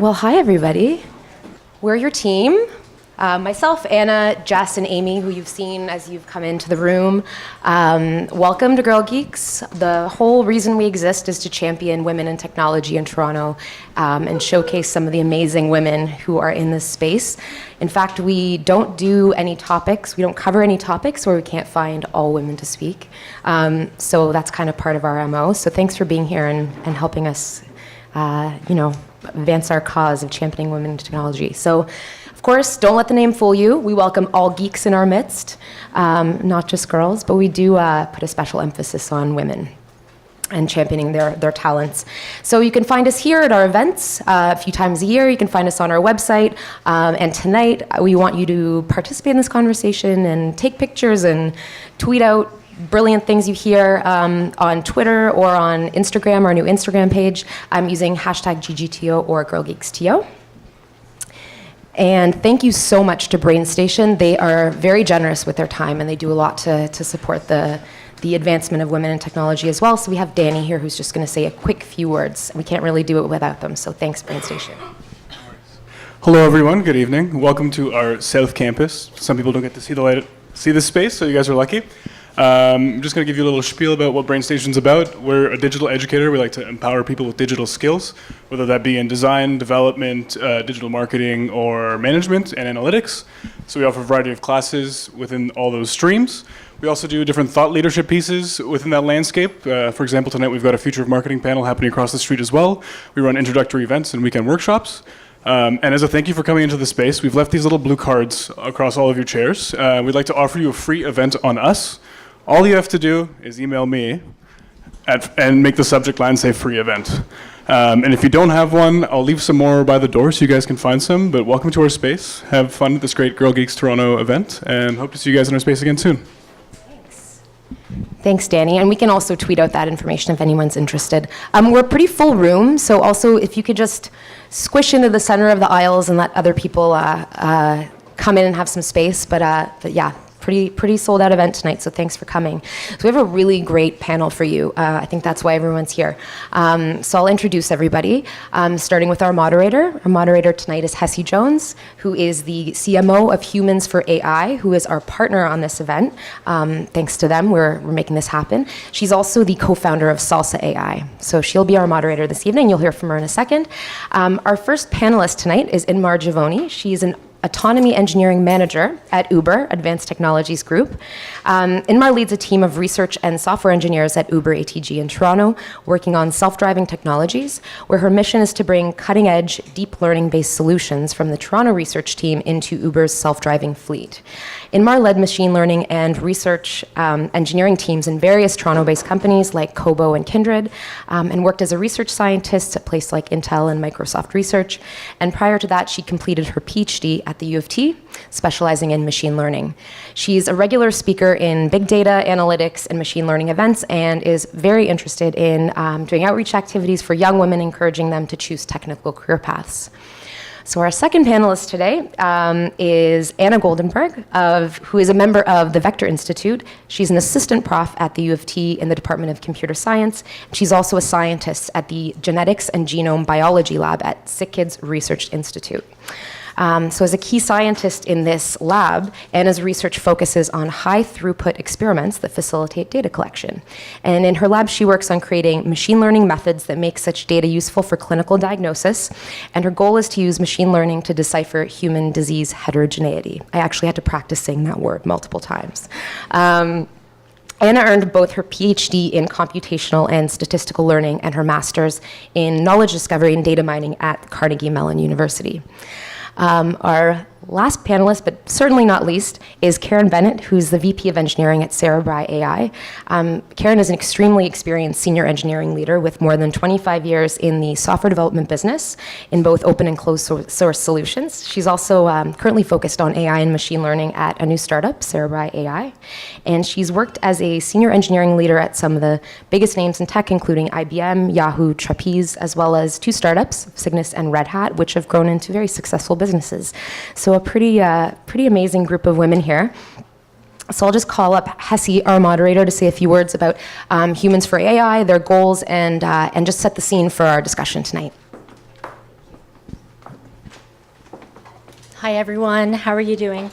Well, hi, everybody. We're your team. Myself, Anna, Jess, and Amy, who you've seen as you've come into the room. Welcome to GirlGeeks. The whole reason we exist is to champion women in technology in Toronto and showcase some of the amazing women who are in this space. In fact, we don't do any topics, we don't cover any topics where we can't find all women to speak. So that's kind of part of our MO. So thanks for being here and helping us, advance our cause of championing women in technology. So, of course, don't let the name fool you. We welcome all geeks in our midst, not just girls, but we do put a special emphasis on women and championing their talents. So you can find us here at our events a few times a year. You can find us on our website. And tonight, we want you to participate in this conversation and take pictures and tweet out brilliant things you hear on Twitter or on Instagram, our new Instagram page. I'm using hashtag GGTO or GirlGeeksTO. And thank you so much to BrainStation. They are very generous with their time, and they do a lot to support the advancement of women in technology as well. So we have Danny here who's just going to say a quick few words. We can't really do it without them, so thanks, BrainStation. Hello, everyone. Good evening. Welcome to our South Campus. Some people don't get to see this space, so you guys are lucky. I'm just going to give you a little spiel about what BrainStation's about. We're a digital educator. We like to empower people with digital skills, whether that be in design, development, digital marketing, or management and analytics. So we offer a variety of classes within all those streams. We also do different thought leadership pieces within that landscape. For example, tonight we've got a Future of Marketing panel happening across the street as well. We run introductory events and weekend workshops. And as a thank you for coming into the space, we've left these little blue cards across all of your chairs. We'd like to offer you a free event on us. All you have to do is email me and make the subject line say free event. And if you don't have one, I'll leave some more by the door so you guys can find some. But welcome to our space. Have fun at this great Girl Geeks Toronto event, and hope to see you guys in our space again soon. Thanks, Danny. And we can also tweet out that information if anyone's interested. We're a pretty full room, so also if you could just squish into the center of the aisles and let other people come in and have some space. But yeah. Pretty sold out event tonight, so thanks for coming. So we have a really great panel for you. I think that's why everyone's here. So I'll introduce everybody, starting with our moderator. Our moderator tonight is Hessie Jones, who is the CMO of Humans for AI, who is our partner on this event. Thanks to them, we're making this happen. She's also the co-founder of Salsa AI. So she'll be our moderator this evening. You'll hear from her in a second. Our first panelist tonight is Inmar Giavoni. She's an Autonomy Engineering Manager at Uber, Advanced Technologies Group. Inmar leads a team of research and software engineers at Uber ATG in Toronto, working on self-driving technologies, where her mission is to bring cutting-edge, deep learning-based solutions from the Toronto research team into Uber's self-driving fleet. Inmar led machine learning and research engineering teams in various Toronto-based companies like Kobo and Kindred, and worked as a research scientist at places like Intel and Microsoft Research. And prior to that, she completed her PhD at the U of T, specializing in machine learning. She's a regular speaker in big data, analytics, and machine learning events, and is very interested in doing outreach activities for young women, encouraging them to choose technical career paths. So our second panelist today is Anna Goldenberg, who is a member of the Vector Institute. She's an assistant prof at the U of T in the Department of Computer Science. She's also a scientist at the Genetics and Genome Biology Lab at SickKids Research Institute. So as a key scientist in this lab, Anna's research focuses on high-throughput experiments that facilitate data collection. And in her lab, she works on creating machine learning methods that make such data useful for clinical diagnosis. And her goal is to use machine learning to decipher human disease heterogeneity. I actually had to practice saying that word multiple times. Anna earned both her PhD in computational and statistical learning and her master's in knowledge discovery and data mining at Carnegie Mellon University. Our last panelist, but certainly not least, is Karen Bennett, who's the VP of Engineering at Cerebri AI. Karen is an extremely experienced senior engineering leader with more than 25 years in the software development business in both open and closed source solutions. She's also currently focused on AI and machine learning at a new startup, Cerebri AI. And she's worked as a senior engineering leader at some of the biggest names in tech, including IBM, Yahoo, Trapeze, as well as two startups, Cygnus and Red Hat, which have grown into very successful businesses. So a pretty amazing group of women here. So I'll just call up Hessie, our moderator, to say a few words about Humans for AI, their goals, and just set the scene for our discussion tonight. Hi, everyone. How are you doing?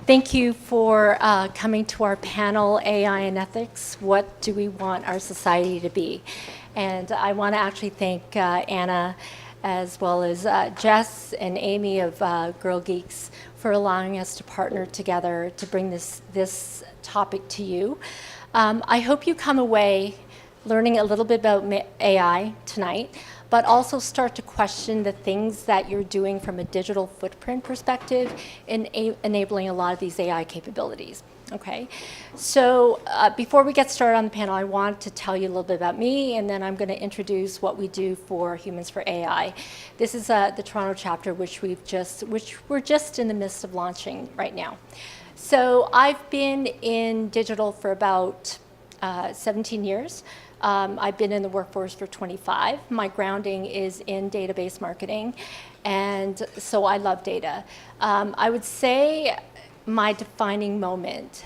Thank you for coming to our panel, AI and Ethics. What do we want our society to be? And I want to actually thank Anna, as well as Jess and Amy of GirlGeeks for allowing us to partner together to bring this topic to you. I hope you come away learning a little bit about AI tonight, but also start to question the things that you're doing from a digital footprint perspective in enabling a lot of these AI capabilities. Okay, so before we get started on the panel, I want to tell you a little bit about me, and then I'm going to introduce what we do for Humans for AI. This is the Toronto chapter, which we're just in the midst of launching right now. So I've been in digital for about 17 years. I've been in the workforce for 25. My grounding is in database marketing, and so I love data. I would say my defining moment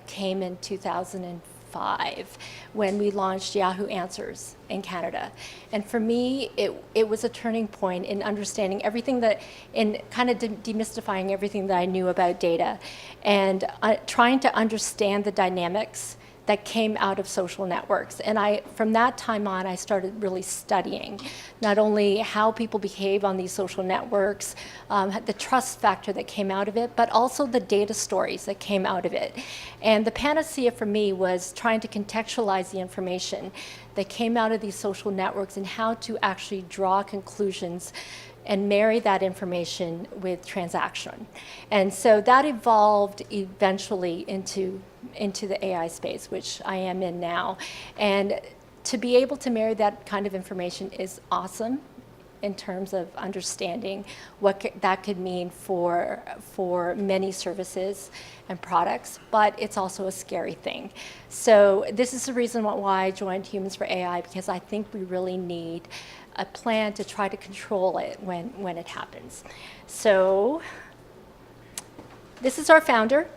came in 2005 when we launched Yahoo Answers in Canada. And for me, it was a turning point in understanding everything in kind of demystifying everything that I knew about data and trying to understand the dynamics that came out of social networks. And from that time on, I started really studying not only how people behave on these social networks, the trust factor that came out of it, but also the data stories that came out of it. And the panacea for me was trying to contextualize the information that came out of these social networks and how to actually draw conclusions and marry that information with transaction. And so that evolved eventually into the AI space, which I am in now. And to be able to marry that kind of information is awesome in terms of understanding what that could mean for many services and products, but it's also a scary thing. So this is the reason why I joined Humans for AI, because I think we really need a plan to try to control it when it happens. So this is our founder.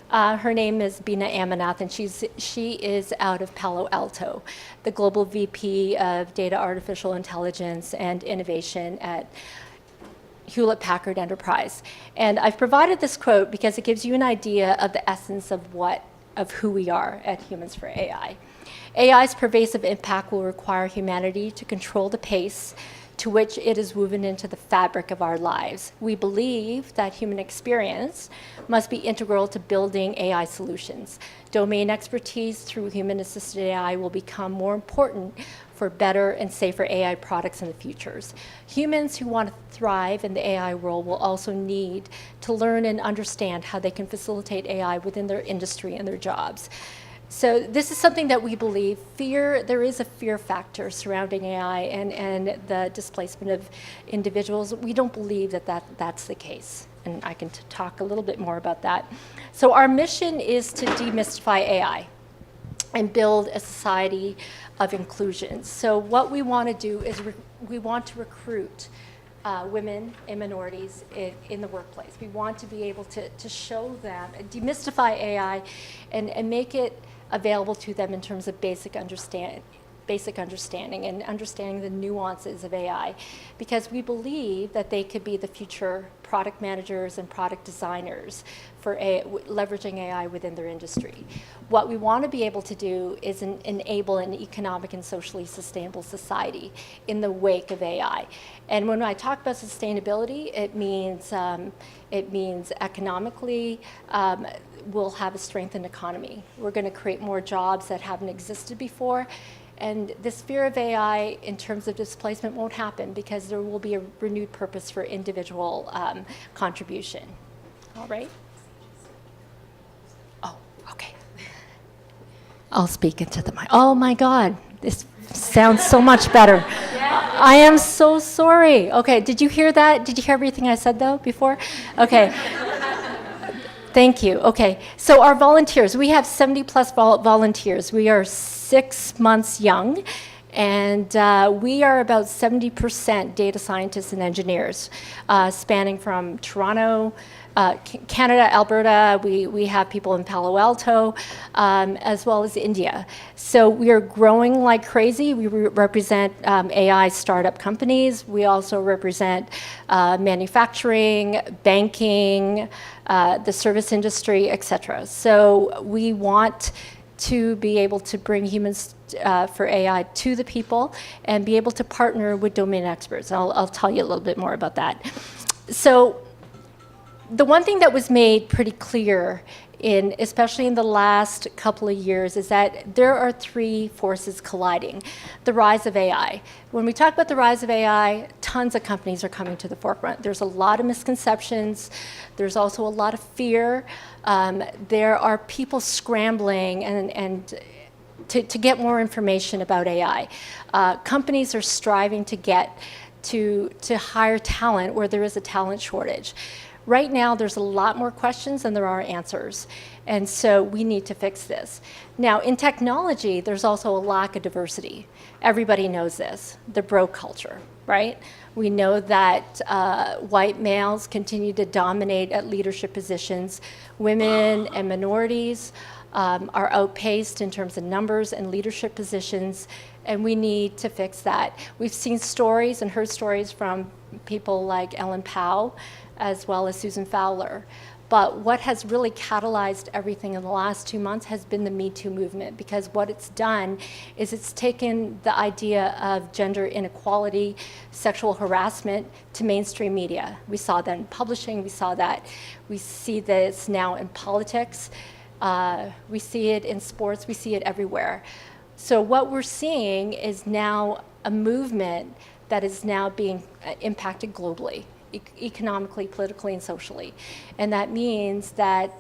Her name is Bina Amanath, and she is out of Palo Alto, the Global VP of Data Artificial Intelligence and Innovation at Hewlett-Packard Enterprise. And I've provided this quote because it gives you an idea of the essence of who we are at Humans for AI. AI's pervasive impact will require humanity to control the pace to which it is woven into the fabric of our lives. We believe that human experience must be integral to building AI solutions. Domain expertise through human-assisted AI will become more important for better and safer AI products in the futures. Humans who want to thrive in the AI world will also need to learn and understand how they can facilitate AI within their industry and their jobs. So this is something that we believe. There is a fear factor surrounding AI and the displacement of individuals. We don't believe that's the case. And I can talk a little bit more about that. So our mission is to demystify AI and build a society of inclusion. So what we want to do is we want to recruit women and minorities in the workplace. We want to be able to show them, demystify AI and make it available to them in terms of basic understanding and understanding the nuances of AI, because we believe that they could be the future product managers and product designers for leveraging AI within their industry. What we want to be able to do is enable an economic and socially sustainable society in the wake of AI. And when I talk about sustainability, it means economically, we'll have a strengthened economy. We're going to create more jobs that haven't existed before. And this fear of AI in terms of displacement won't happen because there will be a renewed purpose for individual contribution. All right? Oh, okay. I'll speak into the mic. Oh my God, this sounds so much better. I am so sorry. Okay, did you hear that? Did you hear everything I said though before? Okay. Thank you. Okay, so our volunteers, we have 70 plus volunteers. We are 6 months young, And we are about 70% data scientists and engineers, spanning from Toronto, Canada, Alberta. We have people in Palo Alto, as well as India. So we are growing like crazy. We represent AI startup companies. We also represent manufacturing, banking, the service industry, et cetera. So we want to be able to bring humans for AI to the people and be able to partner with domain experts. I'll tell you a little bit more about that. So the one thing that was made pretty clear, especially in the last couple of years, is that there are three forces colliding. The rise of AI. When we talk about the rise of AI, tons of companies are coming to the forefront. There's a lot of misconceptions. There's also a lot of fear. There are people scrambling and to get more information about AI. Companies are striving to get to hire talent where there is a talent shortage. Right now, there's a lot more questions than there are answers, and so we need to fix this. Now, in technology, there's also a lack of diversity. Everybody knows this, the bro culture, right? We know that white males continue to dominate at leadership positions. Women and minorities are outpaced in terms of numbers and leadership positions, and we need to fix that. We've seen stories and heard stories from people like Ellen Powell, as well as Susan Fowler. But what has really catalyzed everything in the last 2 months has been the Me Too movement, because what it's done is it's taken the idea of gender inequality, sexual harassment to mainstream media. We saw that in publishing, we see this now in politics, we see it in sports, we see it everywhere. So what we're seeing is now a movement that is now being impacted globally, economically, politically, and socially. And that means that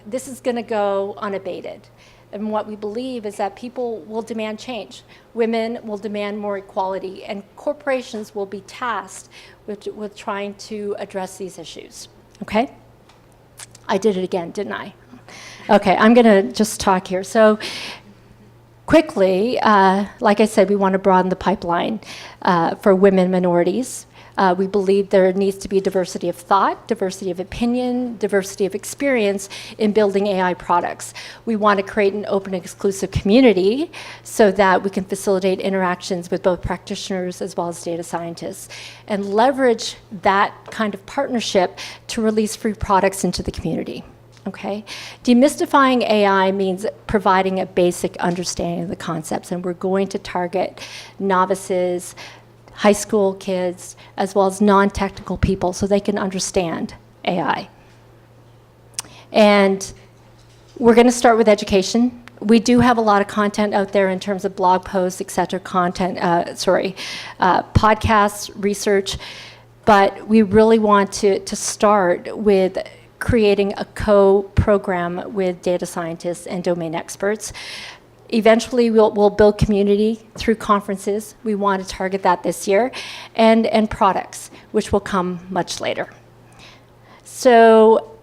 this is going to go unabated. And what we believe is that people will demand change. Women will demand more equality, and corporations will be tasked with trying to address these issues. Okay? I did it again, didn't I? Okay, I'm going to just talk here. So quickly, like I said, we want to broaden the pipeline for women minorities. We believe there needs to be diversity of thought, diversity of opinion, diversity of experience in building AI products. We want to create an open, exclusive community so that we can facilitate interactions with both practitioners as well as data scientists, and leverage that kind of partnership to release free products into the community. Okay? Demystifying AI means providing a basic understanding of the concepts, and we're going to target novices, high school kids, as well as non-technical people so they can understand AI. And we're going to start with education. We do have a lot of content out there in terms of blog posts, et cetera, podcasts, research, but we really want to start with creating a co-program with data scientists and domain experts. Eventually, we'll build community through conferences. We want to target that this year, and products, which will come much later. So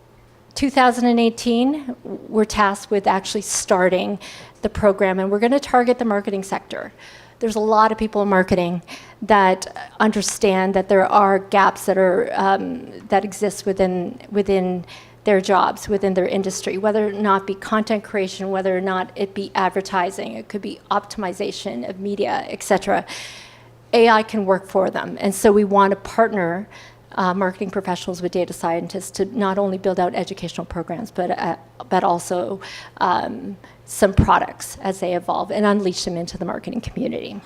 2018, we're tasked with actually starting the program, and we're going to target the marketing sector. There's a lot of people in marketing that understand that there are gaps that are that exist within their jobs, within their industry, whether or not be content creation, whether or not it be advertising, it could be optimization of media, et cetera. AI can work for them. And so we want to partner marketing professionals with data scientists to not only build out educational programs, but also some products as they evolve and unleash them into the marketing community.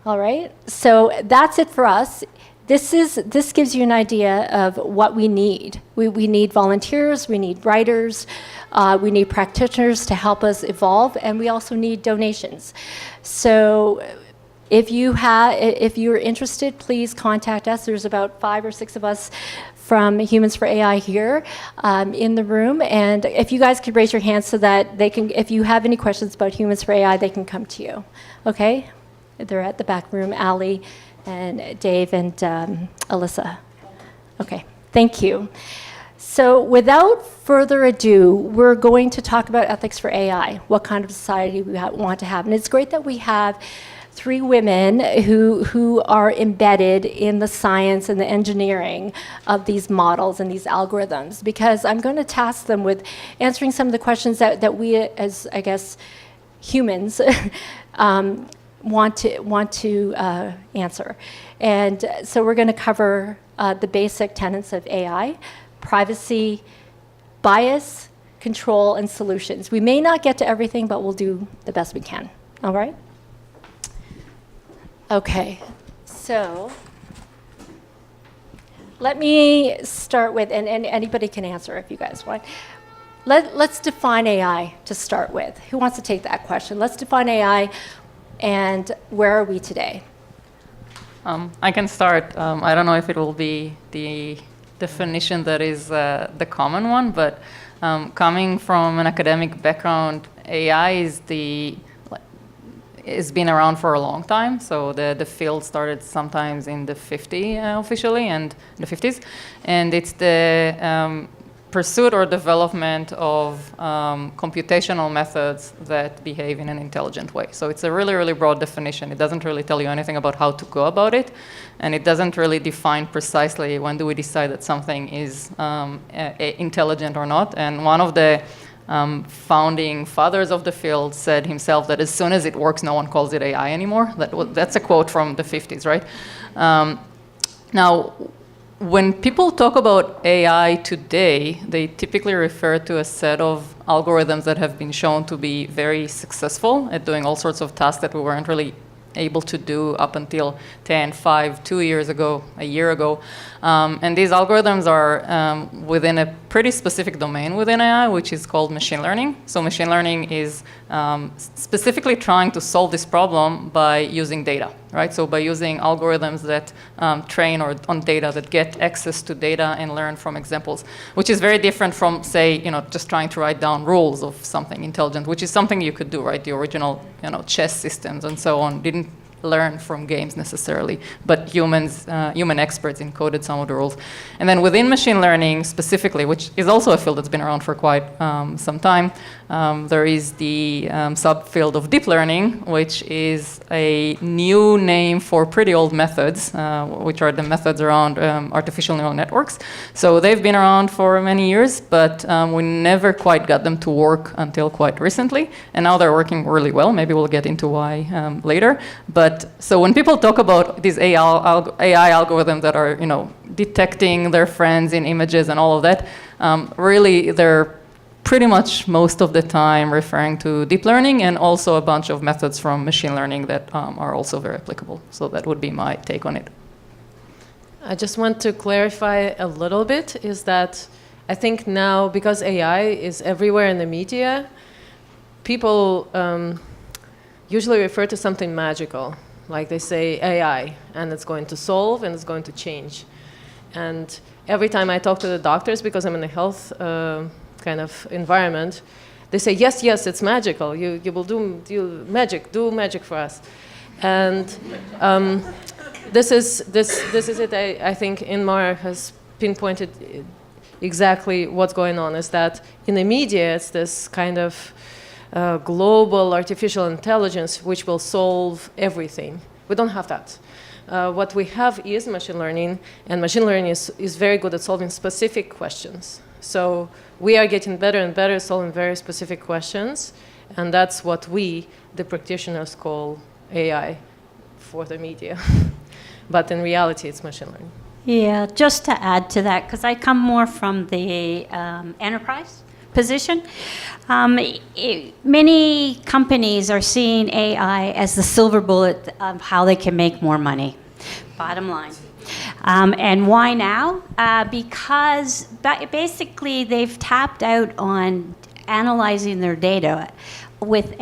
All right, so that's it for us. This gives you an idea of what we need. We need volunteers, we need writers, we need practitioners to help us evolve, and we also need donations. So if you're interested, please contact us. There's about 5 or 6 of us from Humans for AI here in the room, and if you guys could raise your hands so that they can, if you have any questions about Humans for AI, they can come to you. Okay? They're at the back room, Ali and Dave and Alyssa. Okay, thank you. So without further ado, we're going to talk about ethics for AI, what kind of society we want to have. And it's great that we have three women who are embedded in the science and the engineering of these models and these algorithms, because I'm going to task them with answering some of the questions that we as, I guess, humans want to answer. And so we're going to cover the basic tenets of AI: privacy, bias, control, and solutions. We may not get to everything, but we'll do the best we can. All right? Okay, so let me start with, and anybody can answer if you guys want. Let's define AI to start with. Who wants to take that question? Let's define AI, and where are we today? I can start. I don't know if it will be the definition that is the common one, but coming from an academic background, AI is been around for a long time. So the field started sometimes in the 50s officially, and the 50s, and it's the pursuit or development of computational methods that behave in an intelligent way. So it's a really, really broad definition. It doesn't really tell you anything about how to go about it, and it doesn't really define precisely when do we decide that something is intelligent or not. And one of the founding fathers of the field said himself that as soon as it works, no one calls it AI anymore. That's a quote from the 50s, right? Now, when people talk about AI today, they typically refer to a set of algorithms that have been shown to be very successful at doing all sorts of tasks that we weren't really able to do up until 10, 5, 2 years ago, a year ago. And these algorithms are within a pretty specific domain within AI, which is called machine learning. So machine learning is specifically trying to solve this problem by using data, right? So by using algorithms that train on data, that get access to data and learn from examples, which is very different from, say, just trying to write down rules of something intelligent, which is something you could do, right? The original, chess systems and so on didn't learn from games necessarily, but human experts encoded some of the rules. And then within machine learning specifically, which is also a field that's been around for quite some time, there is the subfield of deep learning, which is a new name for pretty old methods, which are the methods around artificial neural networks. So they've been around for many years, but we never quite got them to work until quite recently. And now they're working really well. Maybe we'll get into why later. But so when people talk about these AI algorithms that are, detecting their friends in images and all of that, really they're pretty much most of the time referring to deep learning and also a bunch of methods from machine learning that are also very applicable. So that would be my take on it. I just want to clarify a little bit, is that I think now, because AI is everywhere in the media, people usually refer to something magical. Like they say AI, and it's going to solve, and it's going to change. And every time I talk to the doctors, because I'm in a health kind of environment, they say, yes, it's magical. You will do magic for us. And this is it. I think Inmar has pinpointed exactly what's going on, is that in the media, it's this kind of global artificial intelligence which will solve everything. We don't have that. What we have is machine learning, and machine learning is very good at solving specific questions. So we are getting better and better at solving very specific questions, and that's what we, the practitioners, call AI for the media. But in reality, it's machine learning. Yeah, just to add to that, because I come more from the enterprise position. Many companies are seeing AI as the silver bullet of how they can make more money, bottom line. And why now? Because basically they've tapped out on analyzing their data with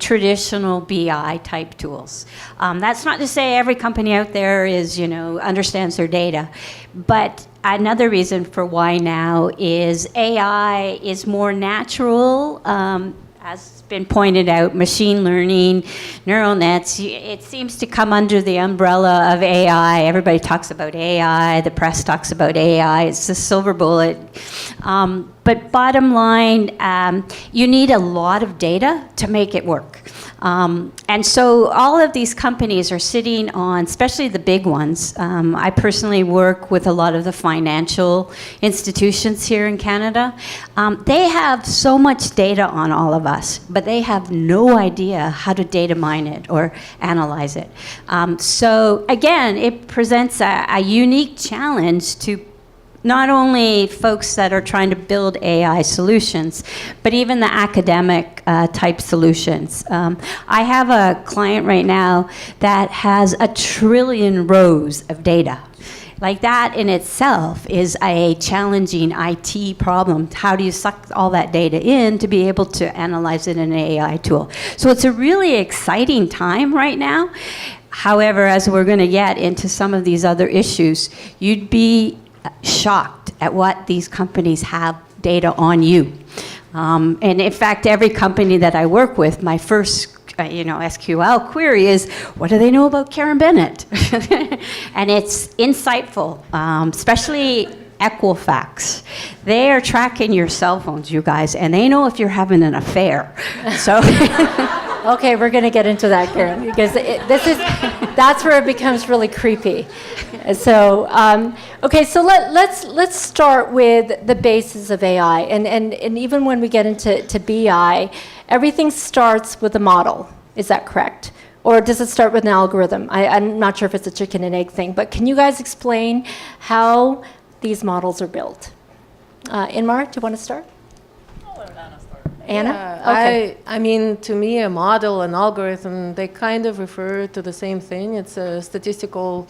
traditional BI type tools. That's not to say every company out there is, understands their data, but another reason for why now is AI is more natural, as been pointed out, machine learning, neural nets, it seems to come under the umbrella of AI. Everybody talks about AI, the press talks about AI, it's the silver bullet. But bottom line, you need a lot of data to make it work. And so all of these companies are sitting on, especially the big ones. I personally work with a lot of the financial institutions here in Canada. They have so much data on all of us, but they have no idea how to data mine it or analyze it. So again, it presents a unique challenge to not only folks that are trying to build AI solutions, but even the academic type solutions. I have a client right now that has 1 trillion rows of data. Like that in itself is a challenging IT problem. How do you suck all that data in to be able to analyze it in an AI tool? So it's a really exciting time right now. However, as we're going to get into some of these other issues, you'd be shocked at what these companies have data on you. And in fact, every company that I work with, my first SQL query is, what do they know about Karen Bennett? And it's insightful, especially Equifax. They are tracking your cell phones, you guys, and they know if you're having an affair. So. Okay, we're going to get into that, Karen, because that's where it becomes really creepy. So, okay, so let's start with the basis of AI, and even when we get into BI, everything starts with a model. Is that correct? Or does it start with an algorithm? I'm not sure if it's a chicken and egg thing, but can you guys explain how these models are built? Inmar, do you want to start? Anna? Yeah, Okay. I mean, to me, a model, an algorithm, they kind of refer to the same thing. It's a statistical,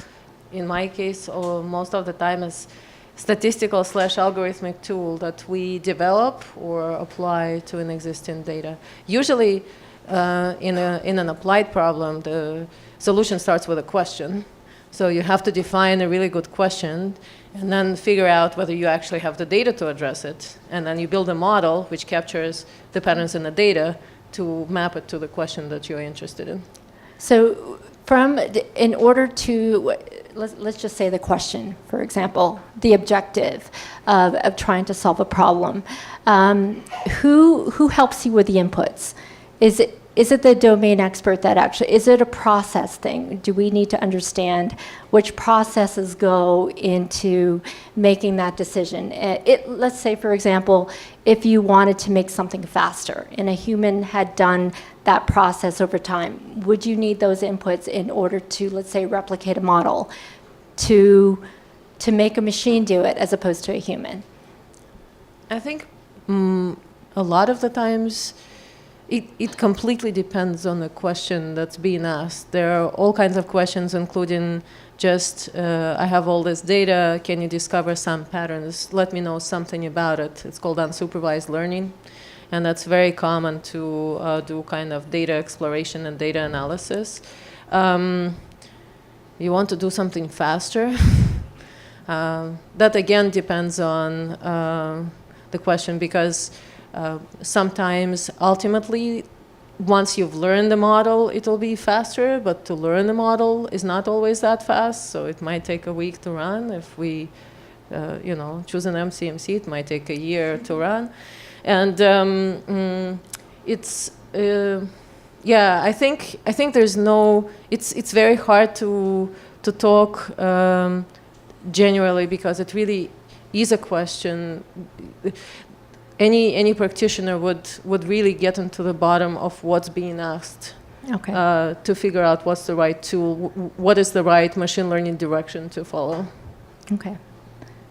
in my case, or most of the time, is statistical / algorithmic tool that we develop or apply to an existing data. Usually, in an applied problem, the solution starts with a question. So you have to define a really good question and then figure out whether you actually have the data to address it. And then you build a model which captures the patterns in the data to map it to the question that you're interested in. So in order to, let's just say the question, for example, the objective of trying to solve a problem, who helps you with the inputs? Is it the domain expert that actually, is it a process thing? Do we need to understand which processes go into making that decision? Let's say, for example, if you wanted to make something faster and a human had done that process over time, would you need those inputs in order to, let's say, replicate a model to make a machine do it as opposed to a human? I think a lot of the times, it completely depends on the question that's being asked. There are all kinds of questions, including just, I have all this data, can you discover some patterns? Let me know something about it. It's called unsupervised learning. And that's very common to do kind of data exploration and data analysis. You want to do something faster? That again depends on the question, because sometimes, ultimately, once you've learned the model, it'll be faster, but to learn the model is not always that fast, so it might take a week to run. If we choose an MCMC, it might take a year to run. And I think there's no, it's very hard to talk generally, because it really is a question. Any practitioner would really get into the bottom of what's being asked, Okay. To figure out what's the right tool, what is the right machine learning direction to follow. Okay.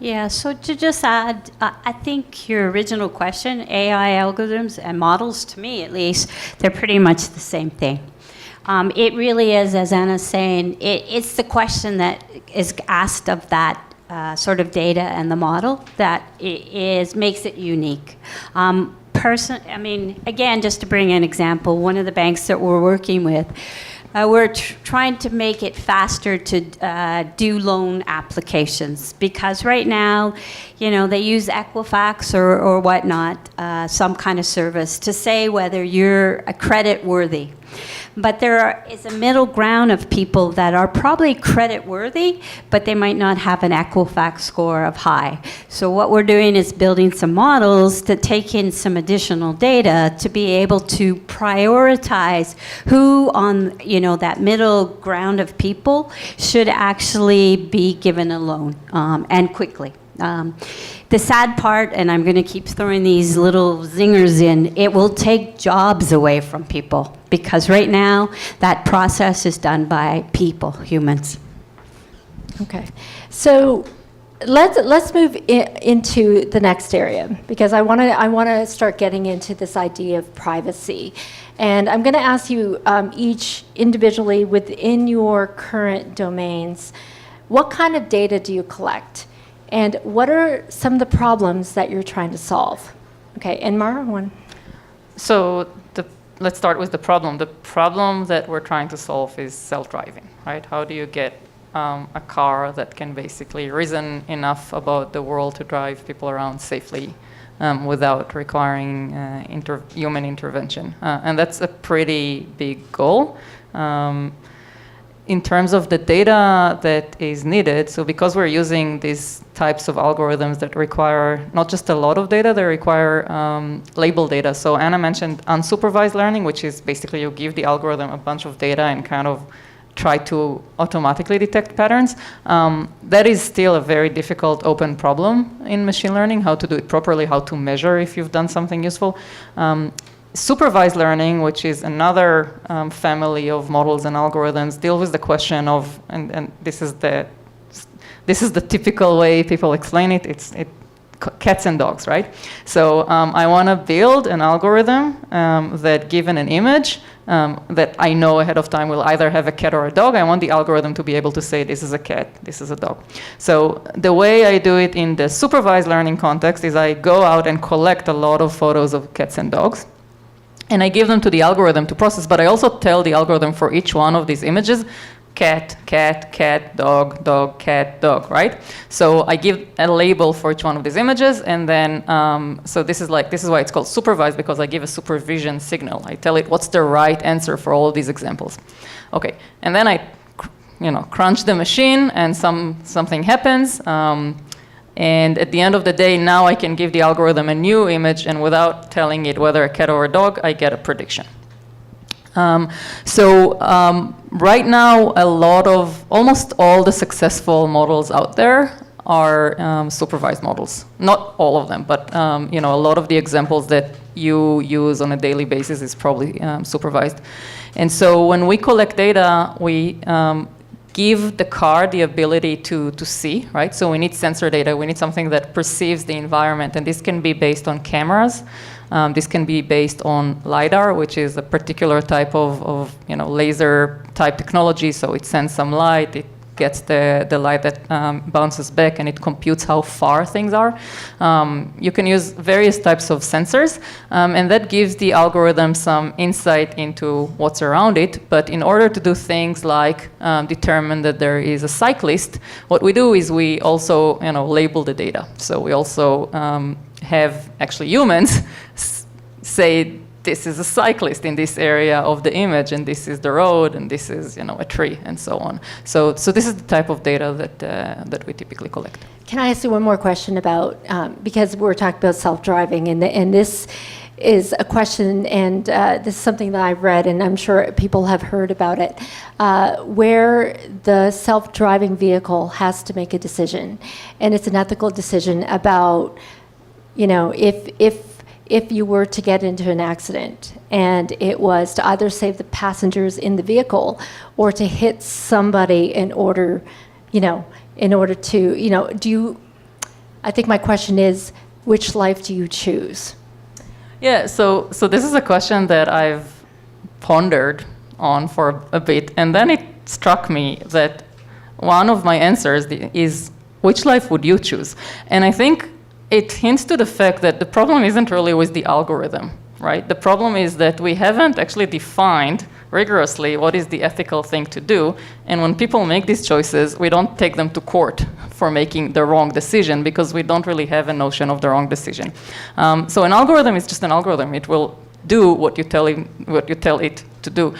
Yeah, so to just add, I think your original question, AI algorithms and models, to me at least, they're pretty much the same thing. It really is, as Anna's saying, it's the question that is asked of that sort of data and the model that makes it unique. Again, just to bring an example, one of the banks that we're working with, We're trying to make it faster to do loan applications, because right now, they use Equifax or whatnot, some kind of service to say whether you're credit worthy. But there is a middle ground of people that are probably credit worthy, but they might not have an Equifax score of high. So what we're doing is building some models to take in some additional data to be able to prioritize who on that middle ground of people should actually be given a loan, and quickly. The sad part, and I'm going to keep throwing these little zingers in, it will take jobs away from people, because right now that process is done by people, humans. Okay, so let's move into the next area, because I want to start getting into this idea of privacy, and I'm going to ask you each individually within your current domains, what kind of data do you collect? And what are some of the problems that you're trying to solve? Okay, and Mara, one. So let's start with the problem. The problem that we're trying to solve is self-driving, right? How do you get a car that can basically reason enough about the world to drive people around safely without requiring human intervention? And that's a pretty big goal. In terms of the data that is needed, so because we're using these types of algorithms that require not just a lot of data, they require label data. So Anna mentioned unsupervised learning, which is basically you give the algorithm a bunch of data and kind of try to automatically detect patterns. That is still a very difficult open problem in machine learning, how to do it properly, how to measure if you've done something useful. Supervised learning, which is another family of models and algorithms, deal with the question of, and this is the typical way people explain it. It's cats and dogs, right? So I want to build an algorithm that, given an image that I know ahead of time will either have a cat or a dog, I want the algorithm to be able to say this is a cat, this is a dog. So the way I do it in the supervised learning context is I go out and collect a lot of photos of cats and dogs. And I give them to the algorithm to process, but I also tell the algorithm for each one of these images, cat, cat, cat, dog, dog, cat, dog, right? So I give a label for each one of these images, and then, so this is why it's called supervised, because I give a supervision signal. I tell it what's the right answer for all of these examples. Okay, and then I, crunch the machine, and something happens. And at the end of the day, now I can give the algorithm a new image, and without telling it whether a cat or a dog, I get a prediction. Right now, almost all the successful models out there are supervised models. Not all of them, but a lot of the examples that you use on a daily basis is probably supervised. And so when we collect data, we give the car the ability to see, right? So we need sensor data. We need something that perceives the environment, and this can be based on cameras. This can be based on LiDAR, which is a particular type of laser type technology. So it sends some light, it gets the light that bounces back, and it computes how far things are. You can use various types of sensors, and that gives the algorithm some insight into what's around it. But in order to do things like determine that there is a cyclist, what we do is we also label the data. So we also have actually humans say, this is a cyclist in this area of the image, and this is the road, and this is a tree, and so on. So this is the type of data that we typically collect. Can I ask you one more question about, because we're talking about self-driving, and this is a question, and this is something that I've read, and I'm sure people have heard about it, where the self-driving vehicle has to make a decision, and it's an ethical decision about, if you were to get into an accident and it was to either save the passengers in the vehicle or to hit somebody in order to, I think my question is, which life do you choose? Yeah, so this is a question that I've pondered on for a bit, and then it struck me that one of my answers is, which life would you choose? And I think it hints to the fact that the problem isn't really with the algorithm. right? The problem is that we haven't actually defined rigorously what is the ethical thing to do. And when people make these choices, we don't take them to court for making the wrong decision because we don't really have a notion of the wrong decision. So an algorithm is just an algorithm. It will do what you tell it to do.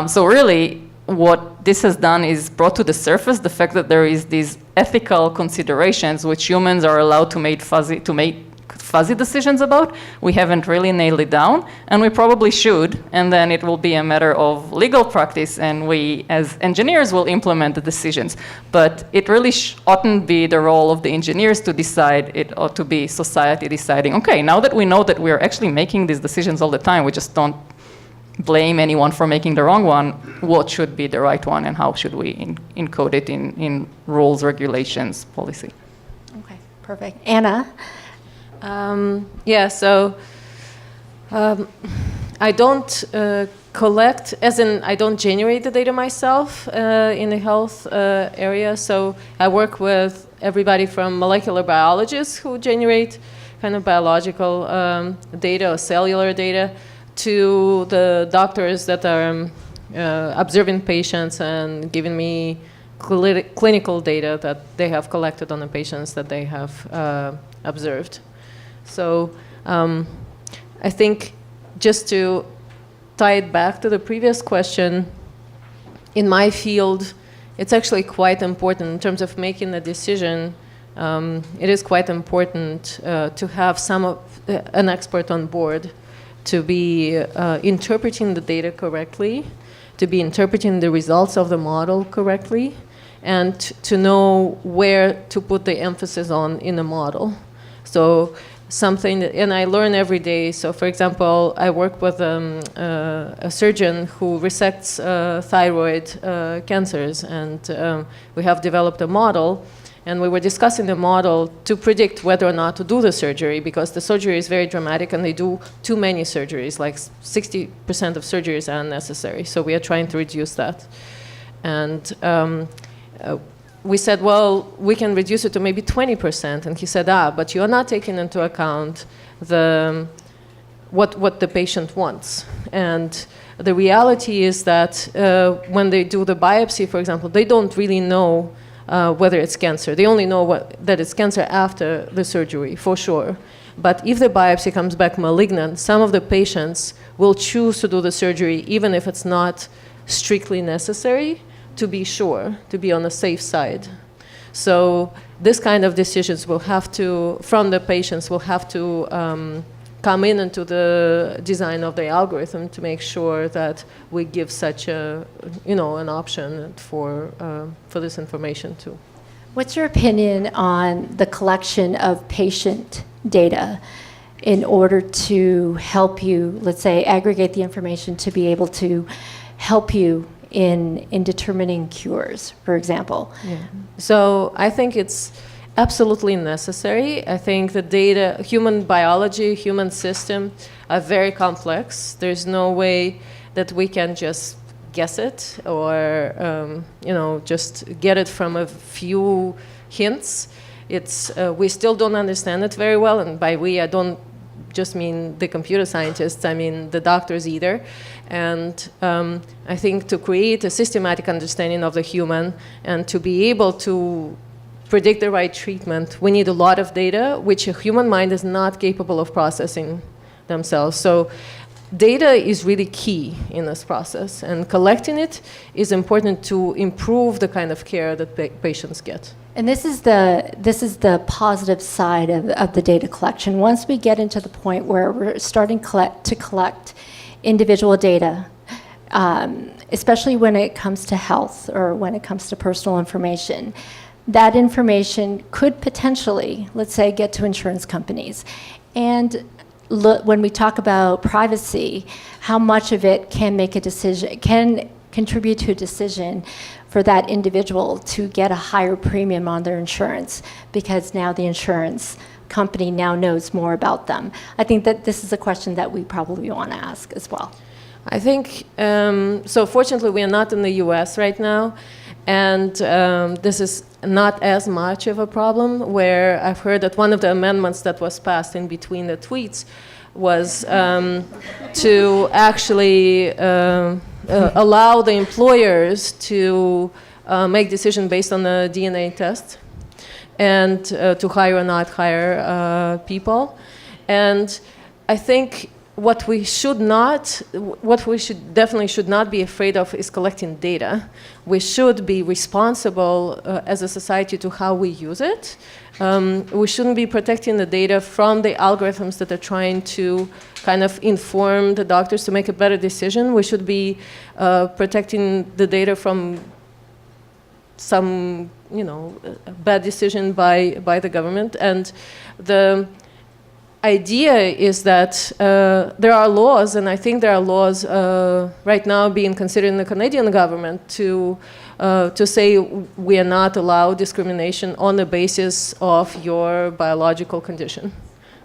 So really, what this has done is brought to the surface the fact that there is these ethical considerations which humans are allowed to make fuzzy decisions about. We haven't really nailed it down, and we probably should, and then it will be a matter of legal practice, and we as engineers will implement the decisions. But it really oughtn't be the role of the engineers to decide. It ought to be society deciding, okay, now that we know that we are actually making these decisions all the time, we just don't blame anyone for making the wrong one, what should be the right one, and how should we encode it in rules, regulations, policy. Okay, perfect. Anna? I don't collect, as in I don't generate the data myself in the health area. So I work with everybody from molecular biologists who generate kind of biological data or cellular data to the doctors that are observing patients and giving me clinical data that they have collected on the patients that they have observed. So I think just to tie it back to the previous question, in my field, it's actually quite important in terms of making a decision. It is quite important to have an expert on board to be interpreting the data correctly, to be interpreting the results of the model correctly, and to know where to put the emphasis on in the model. So something, and I learn every day. So for example, I work with a surgeon who resects thyroid cancers, and we have developed a model, and we were discussing the model to predict whether or not to do the surgery, because the surgery is very dramatic and they do too many surgeries, like 60% of surgeries are unnecessary. So we are trying to reduce that. And we said, well, we can reduce it to maybe 20%. And he said, but you are not taking into account what the patient wants. And the reality is that when they do the biopsy, for example, they don't really know whether it's cancer. They only know that it's cancer after the surgery, for sure. But if the biopsy comes back malignant, some of the patients will choose to do the surgery even if it's not strictly necessary, to be sure, to be on the safe side. So this kind of decisions will have to, from the patients, will have to come into the design of the algorithm to make sure that we give such a, an option for this information too. What's your opinion on the collection of patient data in order to help you, let's say, aggregate the information to be able to help you in determining cures, for example? Yeah. So I think it's absolutely necessary. I think the data, human biology, human system are very complex. There's no way that we can just guess it or just get it from a few hints. It's we still don't understand it very well, and by we I don't just mean the computer scientists, I mean the doctors either. And I think to create a systematic understanding of the human and to be able to predict the right treatment, we need a lot of data, which a human mind is not capable of processing themselves. So data is really key in this process, and collecting it is important to improve the kind of care that patients get. And this is the positive side of the data collection. Once we get into the point where we're starting to collect individual data, especially when it comes to health or when it comes to personal information, that information could potentially, let's say, get to insurance companies. And when we talk about privacy, how much of it can make a decision, can contribute to a decision for that individual to get a higher premium on their insurance, because now the insurance company now knows more about them. I think that this is a question that we probably want to ask as well. I think, so fortunately we are not in the US right now, and this is not as much of a problem, where I've heard that one of the amendments that was passed in between the tweets was to actually allow the employers to make decisions based on the DNA test and to hire or not hire people. And I think what we definitely should not be afraid of is collecting data. We should be responsible as a society to how we use it. We shouldn't be protecting the data from the algorithms that are trying to kind of inform the doctors to make a better decision. We should be protecting the data from some, bad decision by the government. And the idea is that there are laws, and I think there are laws right now being considered in the Canadian government to say we are not allowed discrimination on the basis of your biological condition,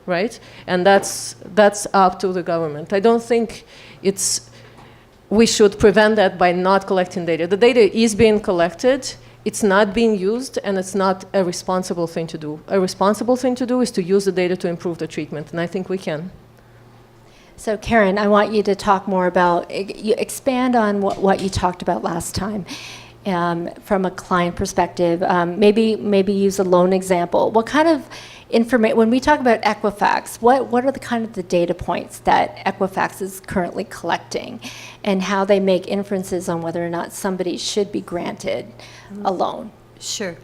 right? And that's up to the government. I don't think we should prevent that by not collecting data. The data is being collected. It's not being used, and it's not a responsible thing to do. A responsible thing to do is to use the data to improve the treatment, and I think we can. So Karen, I want you to talk more about, you expand on what you talked about last time from a client perspective. Maybe use a loan example. What kind of information, when we talk about Equifax, what are the kind of the data points that Equifax is currently collecting and how they make inferences on whether or not somebody should be granted a loan? Sure.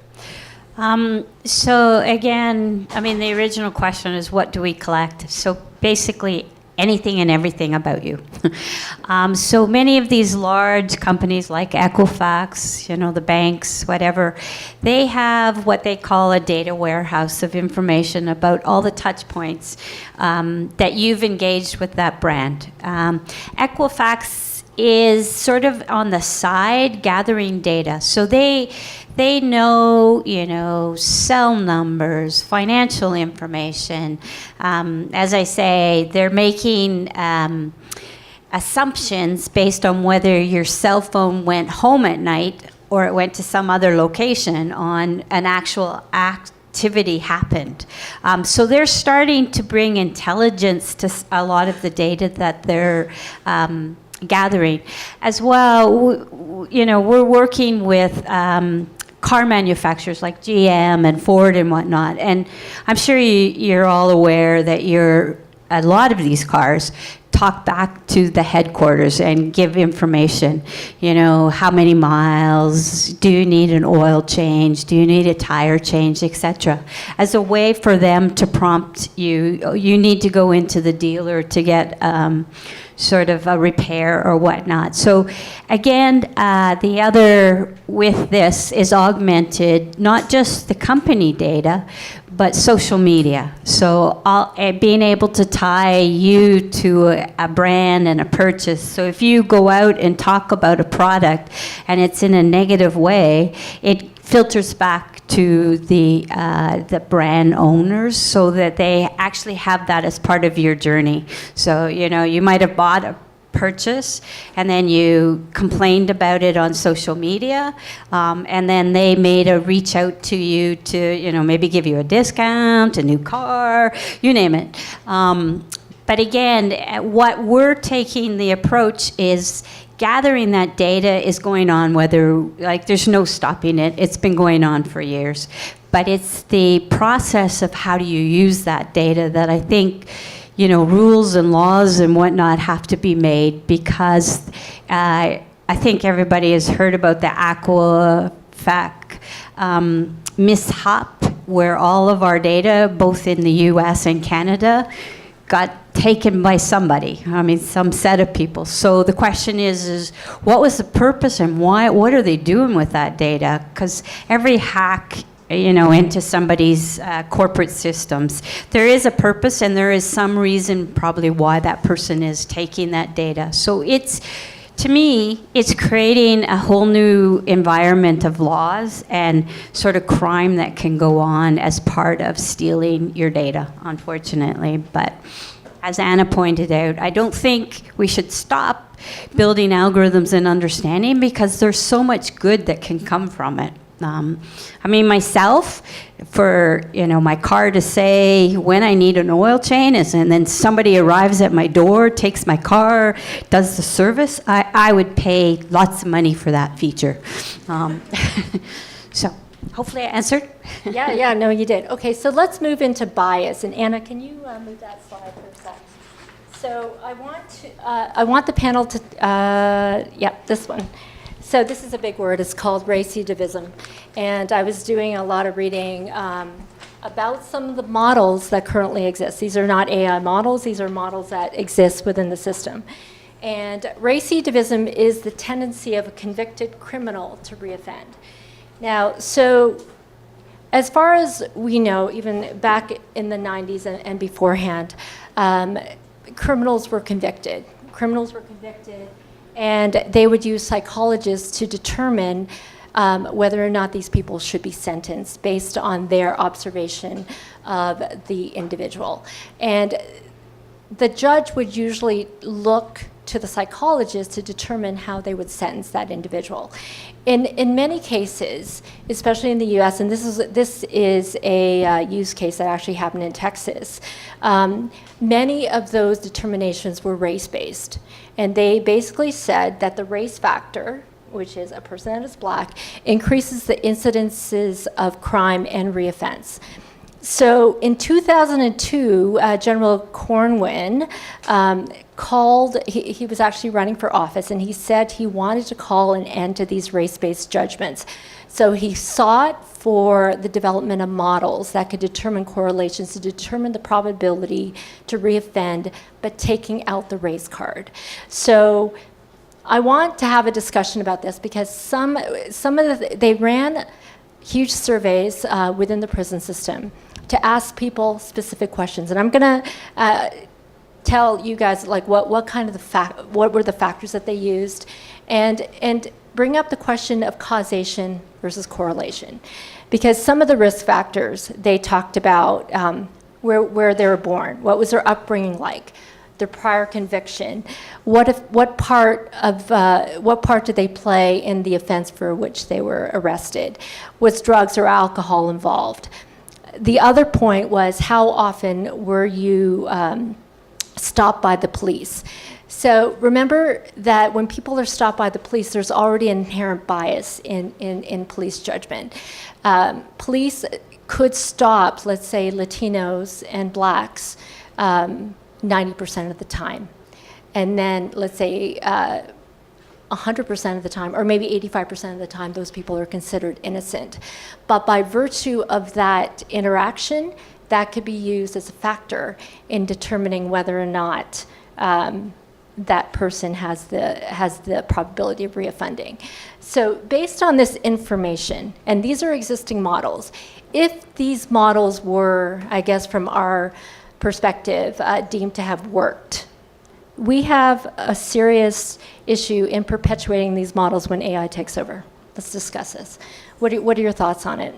So again, the original question is what do we collect? So basically anything and everything about you. So many of these large companies like Equifax, the banks, whatever, they have what they call a data warehouse of information about all the touch points that you've engaged with that brand. Equifax is sort of on the side gathering data. So they know, cell numbers, financial information. As I say, they're making assumptions based on whether your cell phone went home at night or it went to some other location on an actual activity happened. So they're starting to bring intelligence to a lot of the data that they're gathering. As well, we're working with car manufacturers like GM and Ford and whatnot. And I'm sure you're all aware that a lot of these cars talk back to the headquarters and give information. How many miles, do you need an oil change, do you need a tire change, etc. As a way for them to prompt you need to go into the dealer to get sort of a repair or whatnot. So again, the other with this is augmented, not just the company data, but social media. So being able to tie you to a brand and a purchase. So if you go out and talk about a product and it's in a negative way, it filters back to the brand owners so that they actually have that as part of your journey. So, you might have bought a purchase and then you complained about it on social media, and then they made a reach out to you to, maybe give you a discount, a new car, you name it. But again, what we're taking the approach is gathering that data is going on, there's no stopping it. It's been going on for years. But it's the process of how do you use that data that I think, rules and laws and whatnot have to be made, because I think everybody has heard about the Equifax mishap, where all of our data, both in the US and Canada, got taken by somebody, some set of people. So the question is what was the purpose and why? What are they doing with that data? Because every hack, into somebody's corporate systems, there is a purpose and there is some reason probably why that person is taking that data. So to me, it's creating a whole new environment of laws and sort of crime that can go on as part of stealing your data, unfortunately. But as Anna pointed out, I don't think we should stop building algorithms and understanding, because there's so much good that can come from it. I mean, myself, for my car to say when I need an oil change, and then somebody arrives at my door, takes my car, does the service, I would pay lots of money for that feature. So hopefully I answered. Yeah, no, you did. Okay, so let's move into bias. And Anna, can you move that slide for a sec? So I want the panel to, this one. So this is a big word. It's called recidivism. And I was doing a lot of reading about some of the models that currently exist. These are not AI models. These are models that exist within the system. And recidivism is the tendency of a convicted criminal to reoffend. Now, so as far as we know, even back in the 90s and beforehand, criminals were convicted. And they would use psychologists to determine whether or not these people should be sentenced based on their observation of the individual. And the judge would usually look to the psychologist to determine how they would sentence that individual. In many cases, especially in the U.S., and this is a use case that actually happened in Texas, many of those determinations were race-based. And they basically said that the race factor, which is a person that is black, increases the incidences of crime and reoffense. So in 2002, General Corwin he was actually running for office, and he said he wanted to call an end to these race-based judgments. So he sought for the development of models that could determine correlations, to determine the probability to reoffend, but taking out the race card. So I want to have a discussion about this because they ran huge surveys within the prison system to ask people specific questions. And I'm going to tell you guys like what were the factors that they used, and bring up the question of causation versus correlation, because some of the risk factors they talked about, where they were born, what was their upbringing like, their prior conviction, what part did they play in the offense for which they were arrested, was drugs or alcohol involved. The other point was, how often were you stopped by the police? So remember that when people are stopped by the police, there's already an inherent bias in police judgment. Police could stop, let's say, Latinos and blacks 90% of the time. And then, let's say, 100% of the time, or maybe 85% of the time, those people are considered innocent. But by virtue of that interaction, that could be used as a factor in determining whether or not that person has the probability of reoffending. So based on this information, and these are existing models, if these models were, I guess from our perspective, deemed to have worked, we have a serious issue in perpetuating these models when AI takes over. Let's discuss this. What are your thoughts on it?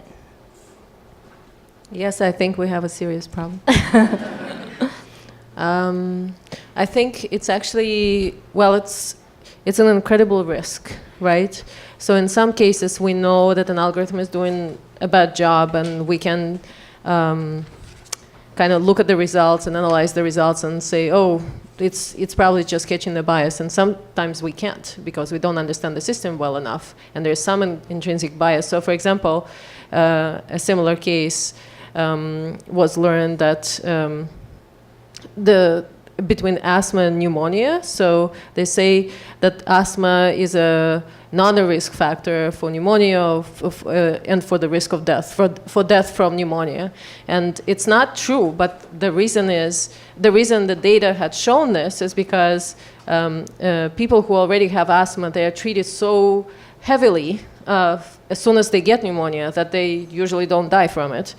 Yes, I think we have a serious problem. I think it's actually, well, it's an incredible risk, right? So in some cases, we know that an algorithm is doing a bad job, and we can kind of look at the results and analyze the results and say, oh, it's probably just catching the bias. And sometimes we can't because we don't understand the system well enough, and there's some intrinsic bias. So for example, a similar case was learned that between asthma and pneumonia. So they say that asthma is a non-risk factor for pneumonia and for the risk of death, for death from pneumonia. And it's not true, but the reason the data had shown this is because people who already have asthma, they are treated so heavily as soon as they get pneumonia that they usually don't die from it.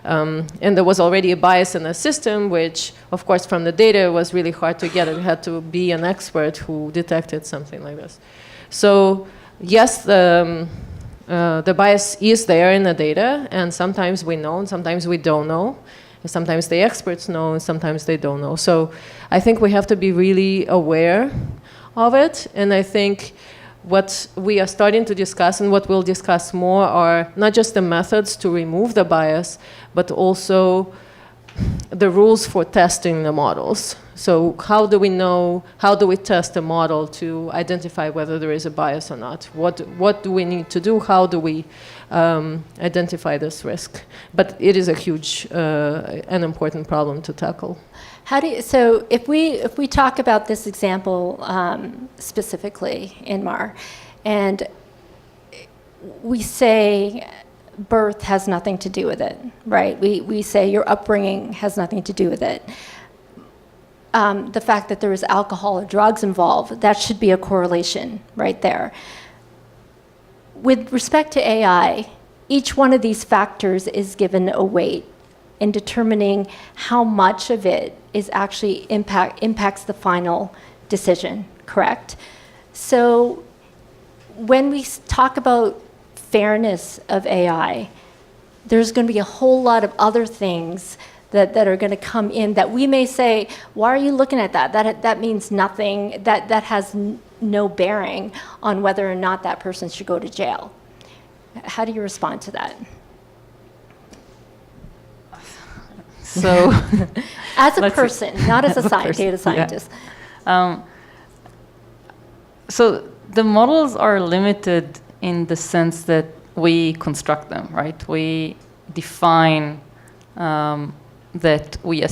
And there was already a bias in the system, which, of course, from the data was really hard to get. It had to be an expert who detected something like this. So, yes, the bias is there in the data, and sometimes we know, and sometimes we don't know. And sometimes the experts know, and sometimes they don't know. So I think we have to be really aware of it, and I think what we are starting to discuss and what we'll discuss more are not just the methods to remove the bias, but also the rules for testing the models. So how do we test a model to identify whether there is a bias or not? What do we need to do? How do we identify this risk? But it is a huge and important problem to tackle. So if we talk about this example specifically, Inmar, and we say birth has nothing to do with it, right? We say your upbringing has nothing to do with it. The fact that there is alcohol or drugs involved, that should be a correlation right there. With respect to AI, each one of these factors is given a weight in determining how much of it is actually impacts the final decision, correct? So when we talk about fairness of AI, there's going to be a whole lot of other things that are going to come in that we may say, why are you looking at that? That means nothing. That has no bearing on whether or not that person should go to jail. How do you respond to that? So, as a person, not as a data scientist. Yeah. So the models are limited in the sense that we construct them, right? We define that we,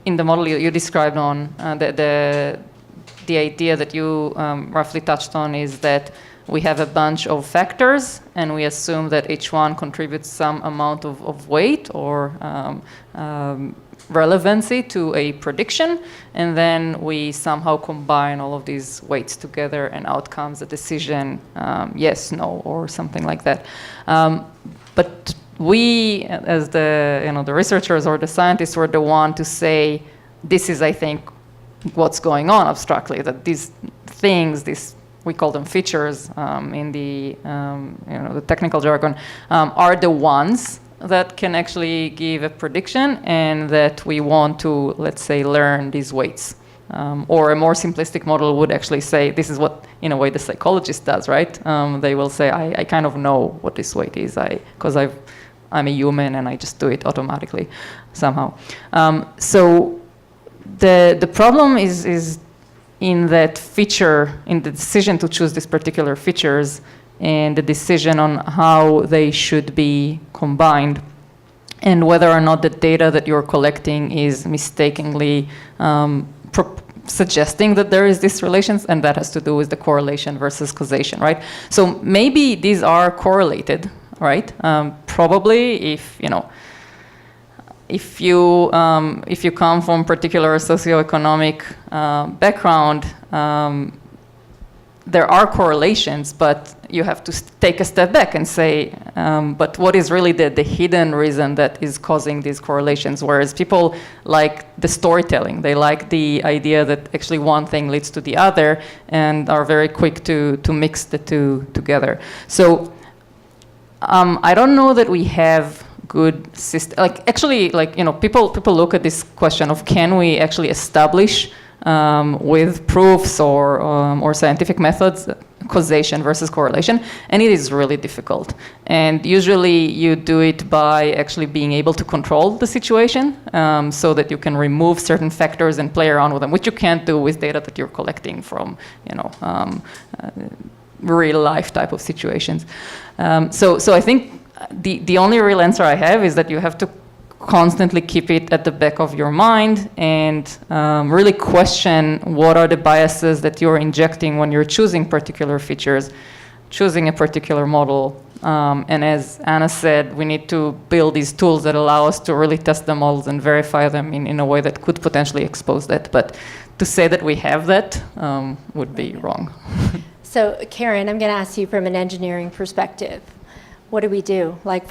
in the model you described on, the idea that you roughly touched on is that we have a bunch of factors and we assume that each one contributes some amount of weight or relevancy to a prediction, and then we somehow combine all of these weights together and out comes a decision, yes, no, or something like that. But we, as the researchers or the scientists, were the one to say, this is, I think, what's going on abstractly, that these things, we call them features in the the technical jargon, are the ones that can actually give a prediction, and that we want to, let's say, learn these weights. Or a more simplistic model would actually say, this is what, in a way, the psychologist does, right? They will say, I kind of know what this weight is, because I'm a human and I just do it automatically somehow. So the problem is in that feature, in the decision to choose these particular features and the decision on how they should be combined, and whether or not the data that you're collecting is mistakenly suggesting that there is this relations, and that has to do with the correlation versus causation, right? So maybe these are correlated, right? Probably if you come from particular socioeconomic background, there are correlations, but you have to take a step back and say, but what is really the hidden reason that is causing these correlations? Whereas people like the storytelling, they like the idea that actually one thing leads to the other, and are very quick to mix the two together. So I don't know that we have good system. People look at this question of, can we actually establish with proofs or scientific methods causation versus correlation, and it is really difficult. And usually you do it by actually being able to control the situation, so that you can remove certain factors and play around with them, which you can't do with data that you're collecting from real life type of situations. So I think the only real answer I have is that you have to constantly keep it at the back of your mind and really question what are the biases that you're injecting when you're choosing particular features, choosing a particular model. And as Anna said, we need to build these tools that allow us to really test the models and verify them in a way that could potentially expose that. But to say that we have that would be wrong. So Karen, I'm going to ask you from an engineering perspective. What do we do? Like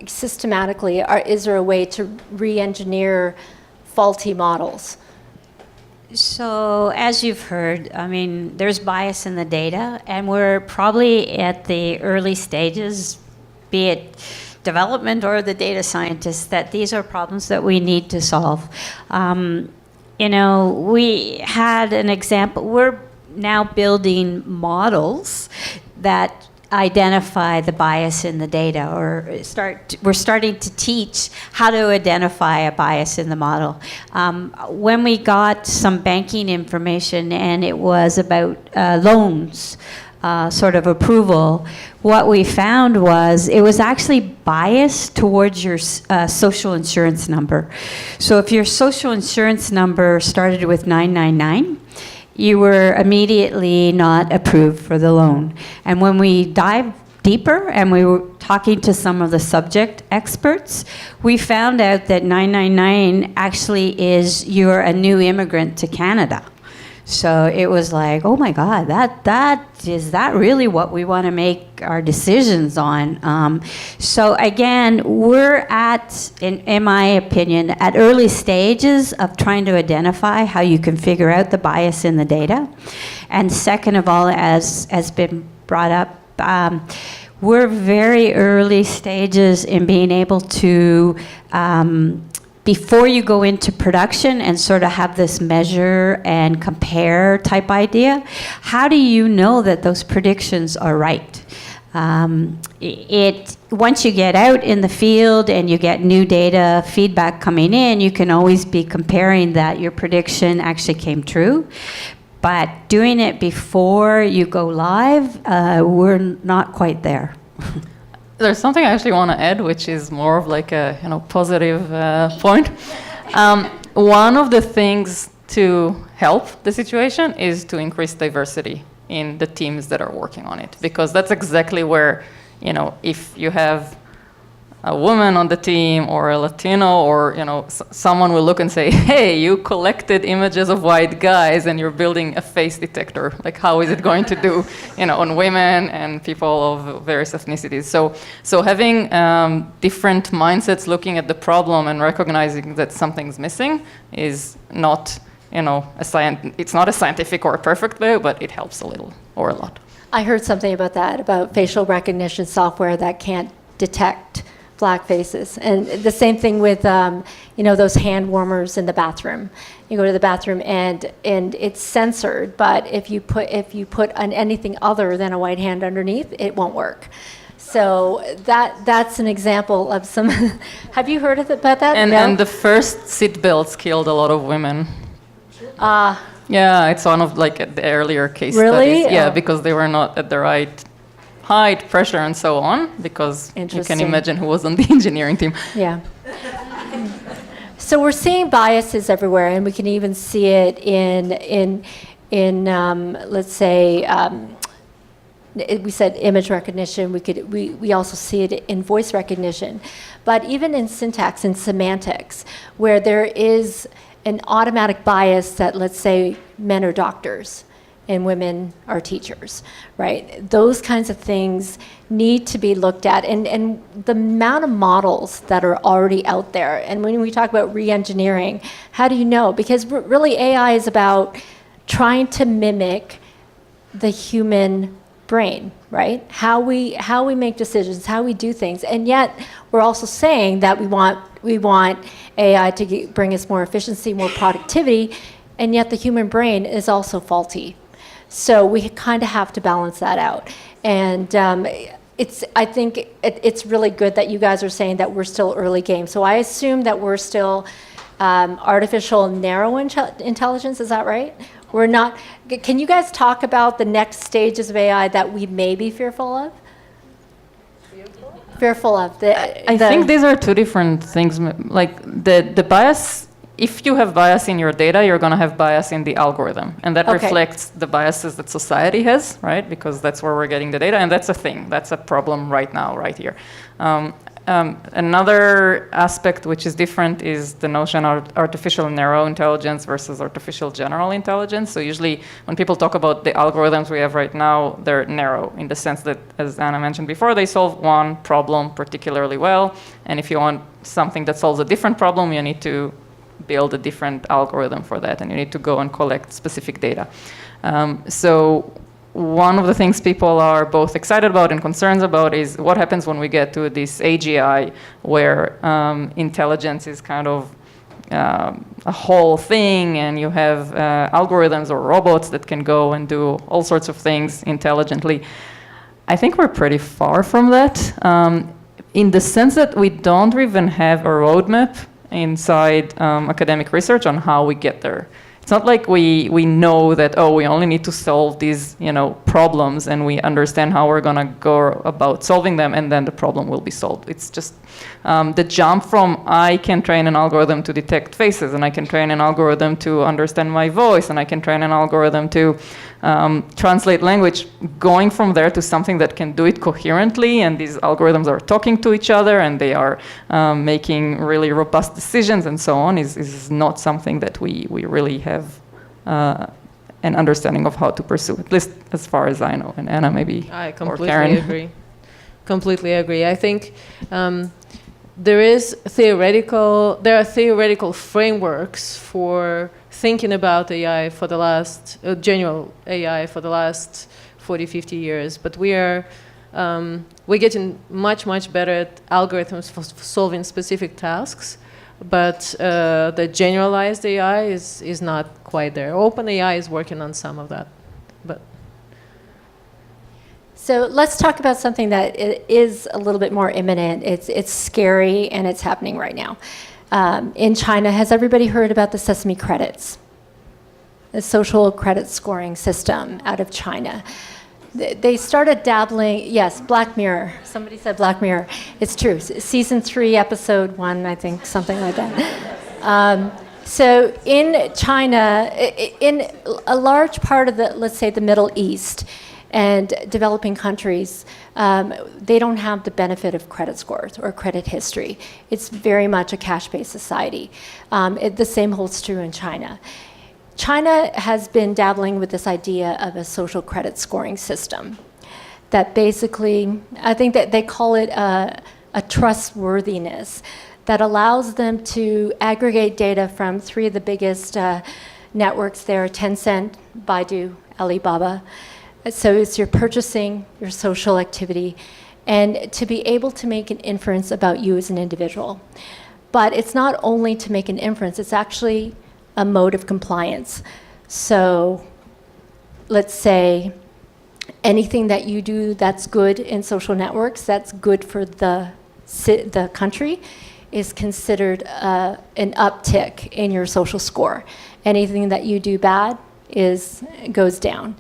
systematically, is there a way to re-engineer faulty models? So as you've heard, I mean, there's bias in the data, and we're probably at the early stages, be it development or the data scientists, that these are problems that we need to solve. We had an example. now building models that identify the bias in the data, or we're starting to teach how to identify a bias in the model. When we got some banking information and it was about loans, sort of approval, what we found was it was actually biased towards your social insurance number. So if your social insurance number started with 999, you were immediately not approved for the loan. And when we dived deeper and we were talking to some of the subject experts, we found out that 999 actually is you're a new immigrant to Canada. So it was like, oh my God, is that really what we want to make our decisions on? So again, we're at, in my opinion, at early stages of trying to identify how you can figure out the bias in the data. And second of all, as has been brought up, we're very early stages in being able to before you go into production and sort of have this measure and compare type idea, how do you know that those predictions are right? Once you get out in the field and you get new data feedback coming in, you can always be comparing that your prediction actually came true. But doing it before you go live, we're not quite there. There's something I actually want to add, which is more of like a positive point. One of the things to help the situation is to increase diversity in the teams that are working on it, because that's exactly where, if you have a woman on the team or a Latino or someone will look and say, hey, you collected images of white guys and you're building a face detector. Like, how is it going to do on women and people of various ethnicities? So having different mindsets looking at the problem and recognizing that something's missing is not it's not a scientific or a perfect way, but it helps a little or a lot. I heard something about that, about facial recognition software that can't detect black faces. And the same thing with those hand warmers in the bathroom. You go to the bathroom and it's censored, but if you put on anything other than a white hand underneath, it won't work. So that's an example of some. Have you heard about that? And the first seat belts killed a lot of women. Yeah, it's one of the earlier case studies. Yeah, because they were not at the right height, pressure, and so on, because you can imagine who was on the engineering team. Yeah. So we're seeing biases everywhere, and we can even see it in let's say, we said image recognition. We also see it in voice recognition, but even in syntax and semantics, where there is an automatic bias that, let's say, men are doctors and women are teachers, right? Those kinds of things need to be looked at. And the amount of models that are already out there, and when we talk about re-engineering, how do you know? Because really AI is about trying to mimic the human brain, right? How we make decisions, how we do things. And yet we're also saying that we want AI to bring us more efficiency, more productivity, and yet the human brain is also faulty. So we kind of have to balance that out. And I think it's really good that you guys are saying that we're still early game. So I assume that we're still artificial narrow intelligence, is that right? We're not. Can you guys talk about the next stages of AI that we may be fearful of? Fearful of? I think these are two different things. Like the bias, if you have bias in your data, you're going to have bias in the algorithm. And that reflects the biases that society has, right? Because that's where we're getting the data. And that's a thing. That's a problem right now, right here. Another aspect which is different is the notion of artificial narrow intelligence versus artificial general intelligence. So usually when people talk about the algorithms we have right now, they're narrow in the sense that, as Anna mentioned before, they solve one problem particularly well. And if you want something that solves a different problem, you need to build a different algorithm for that, and you need to go and collect specific data. So one of the things people are both excited about and concerns about is what happens when we get to this AGI, where intelligence is kind of a whole thing, and you have algorithms or robots that can go and do all sorts of things intelligently. I think we're pretty far from that, in the sense that we don't even have a roadmap inside academic research on how we get there. It's not like we know that, oh, we only need to solve these, problems, and we understand how we're gonna go about solving them, and then the problem will be solved. It's just the jump from I can train an algorithm to detect faces, and I can train an algorithm to understand my voice, and I can train an algorithm to translate language, going from there to something that can do it coherently, and these algorithms are talking to each other, and they are making really robust decisions and so on, is not something that we really have an understanding of how to pursue, at least as far as I know. And Anna, maybe, I or completely Karen. agree. Completely agree. I think there are theoretical frameworks for thinking about AI for the last, general AI for the last 40, 50 years, but we're getting much better at algorithms for solving specific tasks, but the generalized AI is not quite there. OpenAI is working on some of that, but. So let's talk about something that is a little bit more imminent. It's scary, and it's happening right now. In China, has everybody heard about the Sesame credits? The social credit scoring system out of China. They started dabbling, yes, Black Mirror. Somebody said Black Mirror. It's true. Season 3, episode 1, I think, something like that. So in China, in a large part of the, let's say, the Middle East, and developing countries, they don't have the benefit of credit scores or credit history. It's very much a cash-based society. The same holds true in China. China has been dabbling with this idea of a social credit scoring system that basically, I think that they call it a trustworthiness that allows them to aggregate data from 3 of the biggest networks there, Tencent, Baidu, Alibaba. So it's your purchasing, your social activity, and to be able to make an inference about you as an individual. But it's not only to make an inference, it's actually a mode of compliance. So let's say anything that you do that's good in social networks, that's good for the country, is considered an uptick in your social score. Anything that you do bad goes down.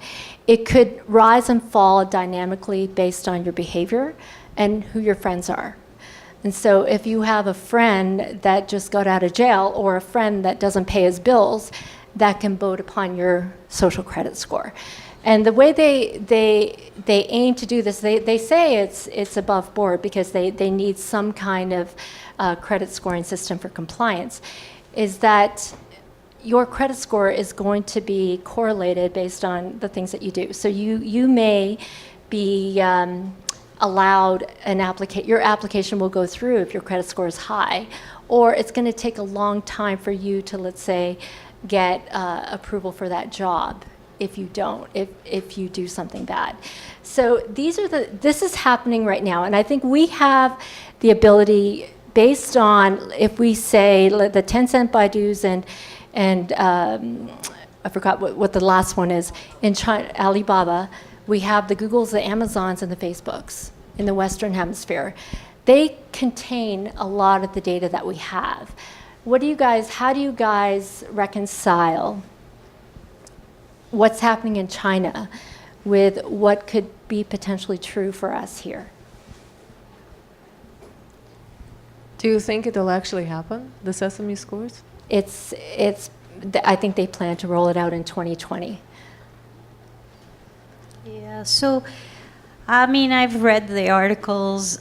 It could rise and fall dynamically based on your behavior and who your friends are. And so if you have a friend that just got out of jail or a friend that doesn't pay his bills, that can bode upon your social credit score. And the way they aim to do this, they say it's above board because they need some kind of credit scoring system for compliance, is that your credit score is going to be correlated based on the things that you do. So you may be allowed your application will go through if your credit score is high, or it's going to take a long time for you to, let's say, get approval for that job if you don't, if you do something bad. So this is happening right now, and I think we have the ability, based on, if we say the Tencent, Baidu's, and I forgot what the last one is, in China, Alibaba, we have the Googles, the Amazons, and the Facebooks in the Western Hemisphere. They contain a lot of the data that we have. How do you guys reconcile what's happening in China with what could be potentially true for us here? Do you think it'll actually happen, the Sesame scores? I think they plan to roll it out in 2020. Yeah, so, I mean, I've read the articles.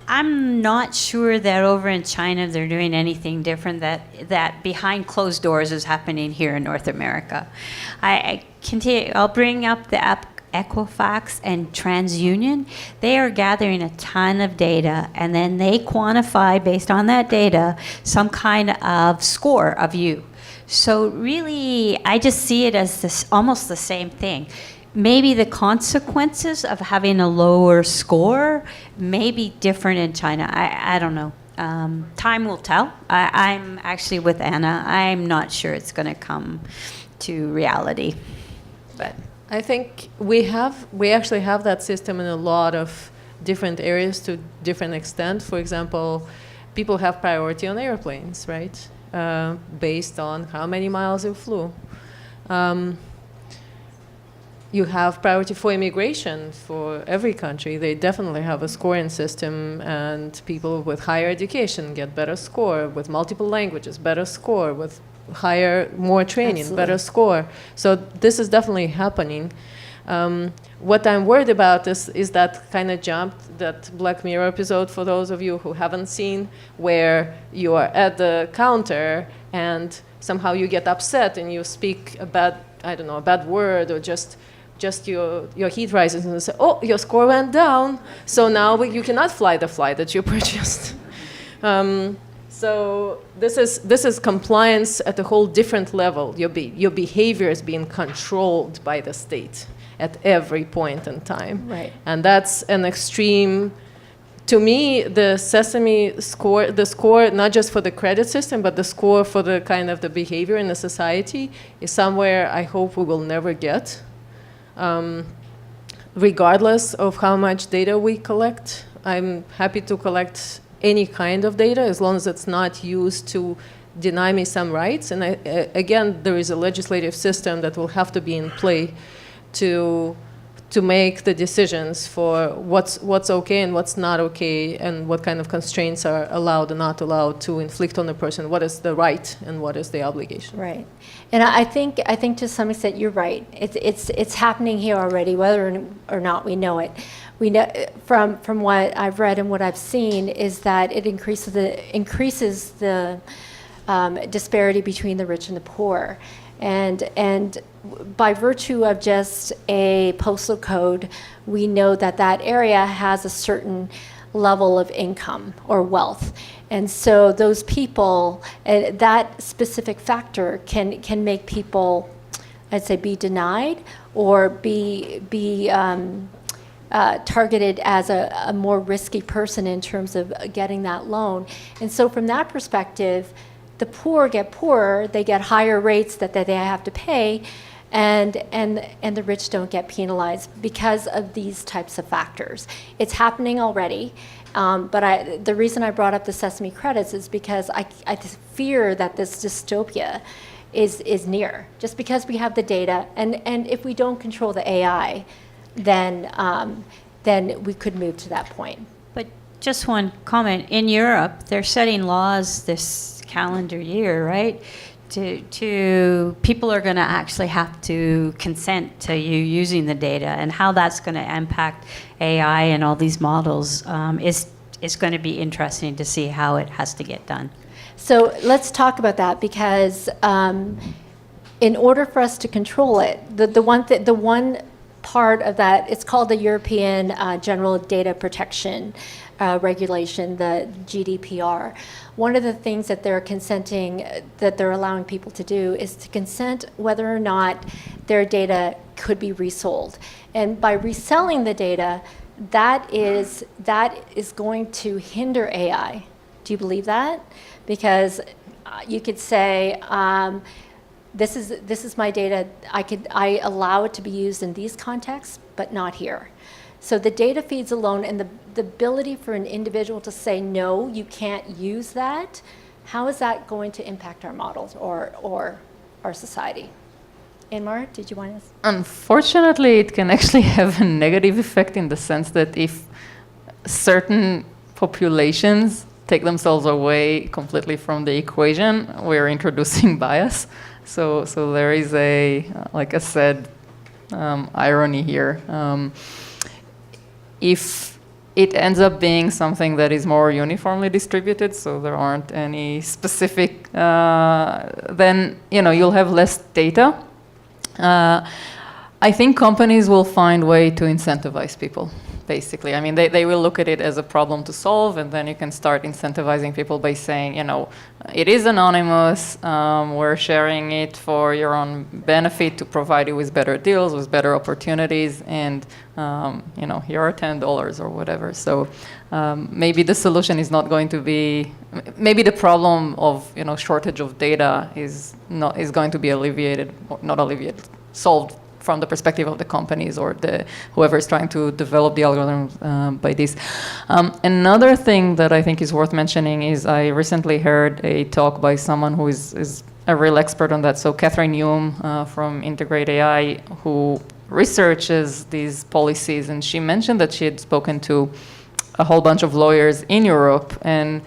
I'm not sure that over in China they're doing anything different that behind closed doors is happening here in North America. I'll bring up the Equifax and TransUnion. They are gathering a ton of data, and then they quantify, based on that data, some kind of score of you. So really, I just see it as almost the same thing. Maybe the consequences of having a lower score may be different in China. I don't know. time will tell. I'm actually with Anna. I'm not sure it's going to come to reality. But I think we actually have that system in a lot of different areas to different extent. For example, people have priority on airplanes, right? Based on how many miles you flew. You have priority for immigration for every country. They definitely have a scoring system, and people with higher education get better score, with multiple languages, better score, with more training, Absolutely. better score. So this is definitely happening. What I'm worried about is that kind of jump, that Black Mirror episode, for those of you who haven't seen, where you are at the counter and somehow you get upset and you speak a bad word, or just your heat rises and you say, oh, your score went down, so now you cannot fly the flight that you purchased. So this is compliance at a whole different level. Your behavior is being controlled by the state at every point in time. Right. And that's an extreme. To me, the Sesame score, the score not just for the credit system, but the score for the kind of the behavior in the society, is somewhere I hope we will never get. Regardless of how much data we collect, I'm happy to collect any kind of data as long as it's not used to deny me some rights. And again, there is a legislative system that will have to be in play to make the decisions for what's okay and what's not okay, and what kind of constraints are allowed and not allowed to inflict on the person. What is the right and what is the obligation? Right, and I think to some extent you're right. It's happening here already, whether or not we know it. We know from what I've read and what I've seen is that it increases the disparity between the rich and the poor, and by virtue of just a postal code, we know that area has a certain level of income or wealth. And so those people, that specific factor can make people, I'd say, be denied or be targeted as a more risky person in terms of getting that loan. And so from that perspective, the poor get poorer, they get higher rates that they have to pay, and the rich don't get penalized because of these types of factors. It's happening already, but the reason I brought up the Sesame credits is because I fear that this dystopia is near, just because we have the data, and if we don't control the AI, then we could move to that point. But just one comment. In Europe, they're setting laws this calendar year, right? To people are going to actually have to consent to you using the data, and how that's going to impact AI and all these models is going to be interesting to see how it has to get done. So let's talk about that, because in order for us to control it, the one part of that, it's called the European General Data Protection Regulation, the GDPR. One of the things that they're allowing people to do is to consent whether or not their data could be resold. And by reselling the data, that is going to hinder AI. Do you believe that? Because you could say, this is my data. I allow it to be used in these contexts, but not here. So the data feeds alone, and the ability for an individual to say, no, you can't use that, how is that going to impact our models or our society? Inmar, did you want to? Unfortunately, it can actually have a negative effect, in the sense that if certain populations take themselves away completely from the equation, we're introducing bias. So there is like I said, irony here. If it ends up being something that is more uniformly distributed, so there aren't any specific, then you'll have less data. I think companies will find way to incentivize people basically. I mean, they will look at it as a problem to solve, and then you can start incentivizing people by saying, you know, it is anonymous, we're sharing it for your own benefit to provide you with better deals, with better opportunities, and, you know, here are $10 or whatever. So maybe the solution is not going to be, maybe the problem of, you know, shortage of data is going to be alleviated, or not alleviated, solved from the perspective of the companies or whoever is trying to develop the algorithms by this. Another thing that I think is worth mentioning is I recently heard a talk by someone who is a real expert on that. So Catherine Hume from Integrate AI, who researches these policies, and she mentioned that she had spoken to a whole bunch of lawyers in Europe, and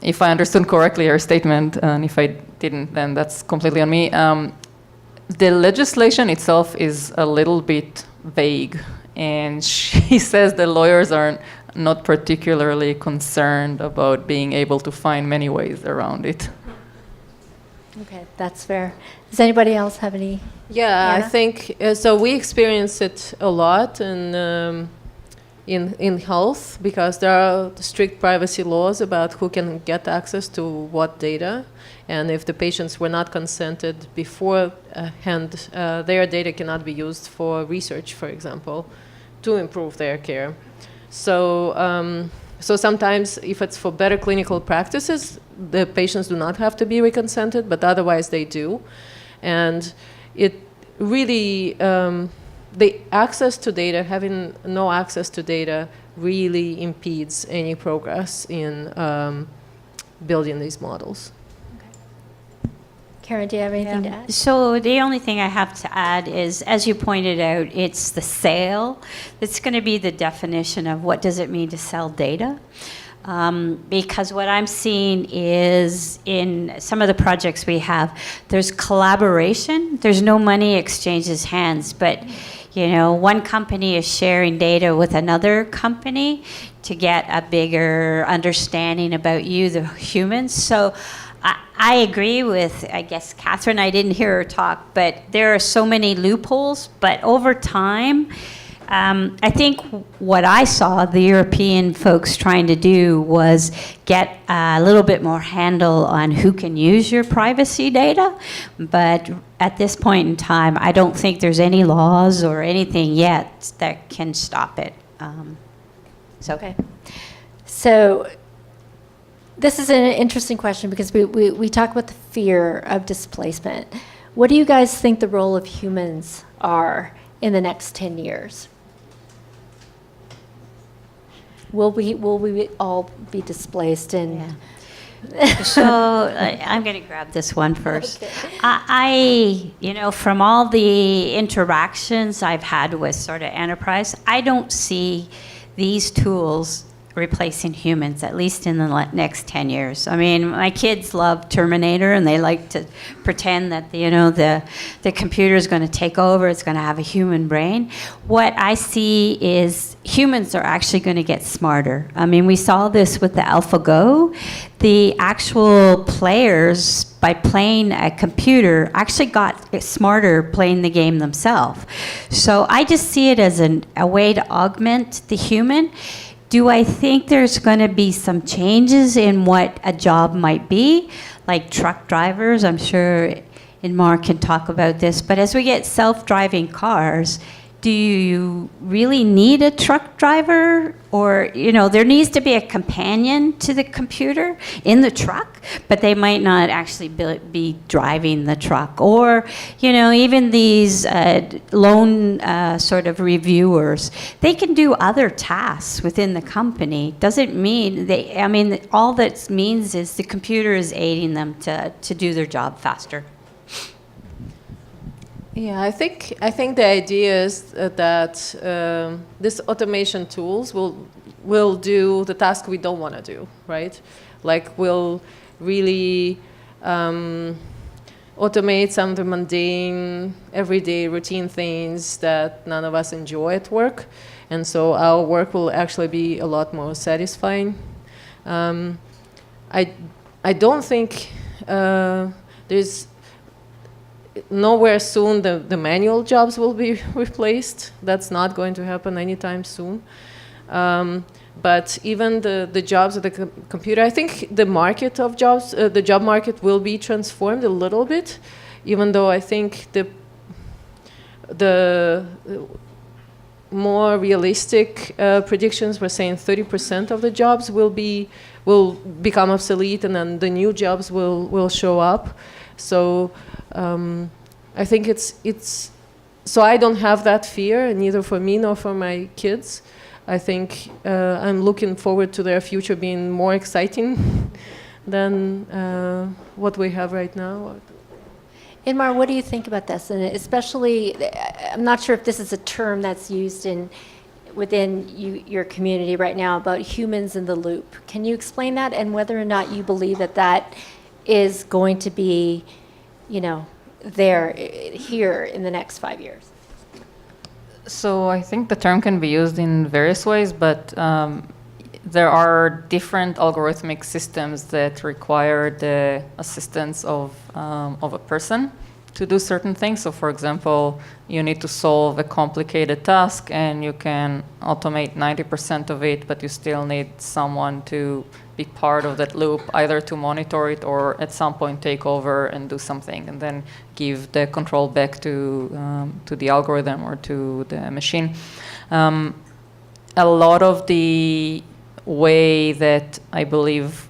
if I understood correctly her statement, and if I didn't, then that's completely on me. The legislation itself is a little bit vague, and she says the lawyers are not particularly concerned about being able to find many ways around it. Okay, that's fair. Does anybody else have any? Yeah, Anna? I think so. We experience it a lot in health because there are strict privacy laws about who can get access to what data, and if the patients were not consented beforehand, their data cannot be used for research, for example, to improve their care. So, so sometimes, if it's for better clinical practices, the patients do not have to be reconsented, but otherwise they do, and it really. The access to data, having no access to data, really impedes any progress in building these models. Karen, do you have anything to add? So the only thing I have to add is, as you pointed out, it's the sale. It's going to be the definition of what does it mean to sell data. Because what I'm seeing is in some of the projects we have, there's collaboration. There's no money exchanges hands, but you know, one company is sharing data with another company to get a bigger understanding about you, the humans. So I agree with, I guess, Catherine. I didn't hear her talk, but there are so many loopholes. But over time, I think what I saw the European folks trying to do was get a little bit more handle on who can use your privacy data. But at this point in time, I don't think there's any laws or anything yet that can stop it. Okay. So this is an interesting question because we talk about the fear of displacement. What do you guys think the role of humans are in the next 10 years? Will we all be displaced? And So I'm going to grab this one first. Okay. You know, from all the interactions I've had with sort of enterprise, I don't see these tools replacing humans, at least in the next 10 years. I mean, my kids love Terminator, and they like to pretend that, you know, the computer is going to take over, it's going to have a human brain. What I see is humans are actually going to get smarter. I mean, we saw this with the AlphaGo. The actual players, by playing a computer, actually got smarter playing the game themselves. So I just see it as a way to augment the human. Do I think there's going to be some changes in what a job might be, like truck drivers? I'm sure Inmar can talk about this. But as we get self-driving cars, do you really need a truck driver? Or, you know, there needs to be a companion to the computer in the truck, but they might not actually be driving the truck. Or, you know, even these lone sort of reviewers, they can do other tasks within the company. Doesn't mean I mean, all that means is the computer is aiding them to do their job faster. Yeah, I think the idea is that these automation tools will do the task we don't want to do, right? Like will really automate some of the mundane, everyday routine things that none of us enjoy at work, and so our work will actually be a lot more satisfying. I don't think there's nowhere soon the manual jobs will be replaced. That's not going to happen anytime soon. But even the jobs of the computer, I think the market of jobs, the job market will be transformed a little bit, even though I think the more realistic predictions were saying 30% of the jobs will become obsolete, and then the new jobs will show up. So I think it's so I don't have that fear, neither for me nor for my kids. I think I'm looking forward to their future being more exciting than what we have right now. Inmar, what do you think about this? And especially, I'm not sure if this is a term that's used within your community right now, about humans in the loop. Can you explain that, and whether or not you believe that is going to be, here in the next 5 years? So I think the term can be used in various ways, but there are different algorithmic systems that require the assistance of a person to do certain things. So for example, you need to solve a complicated task and you can automate 90% of it, but you still need someone to be part of that loop, either to monitor it or at some point take over and do something and then give the control back to the algorithm or to the machine. A lot of the way that I believe,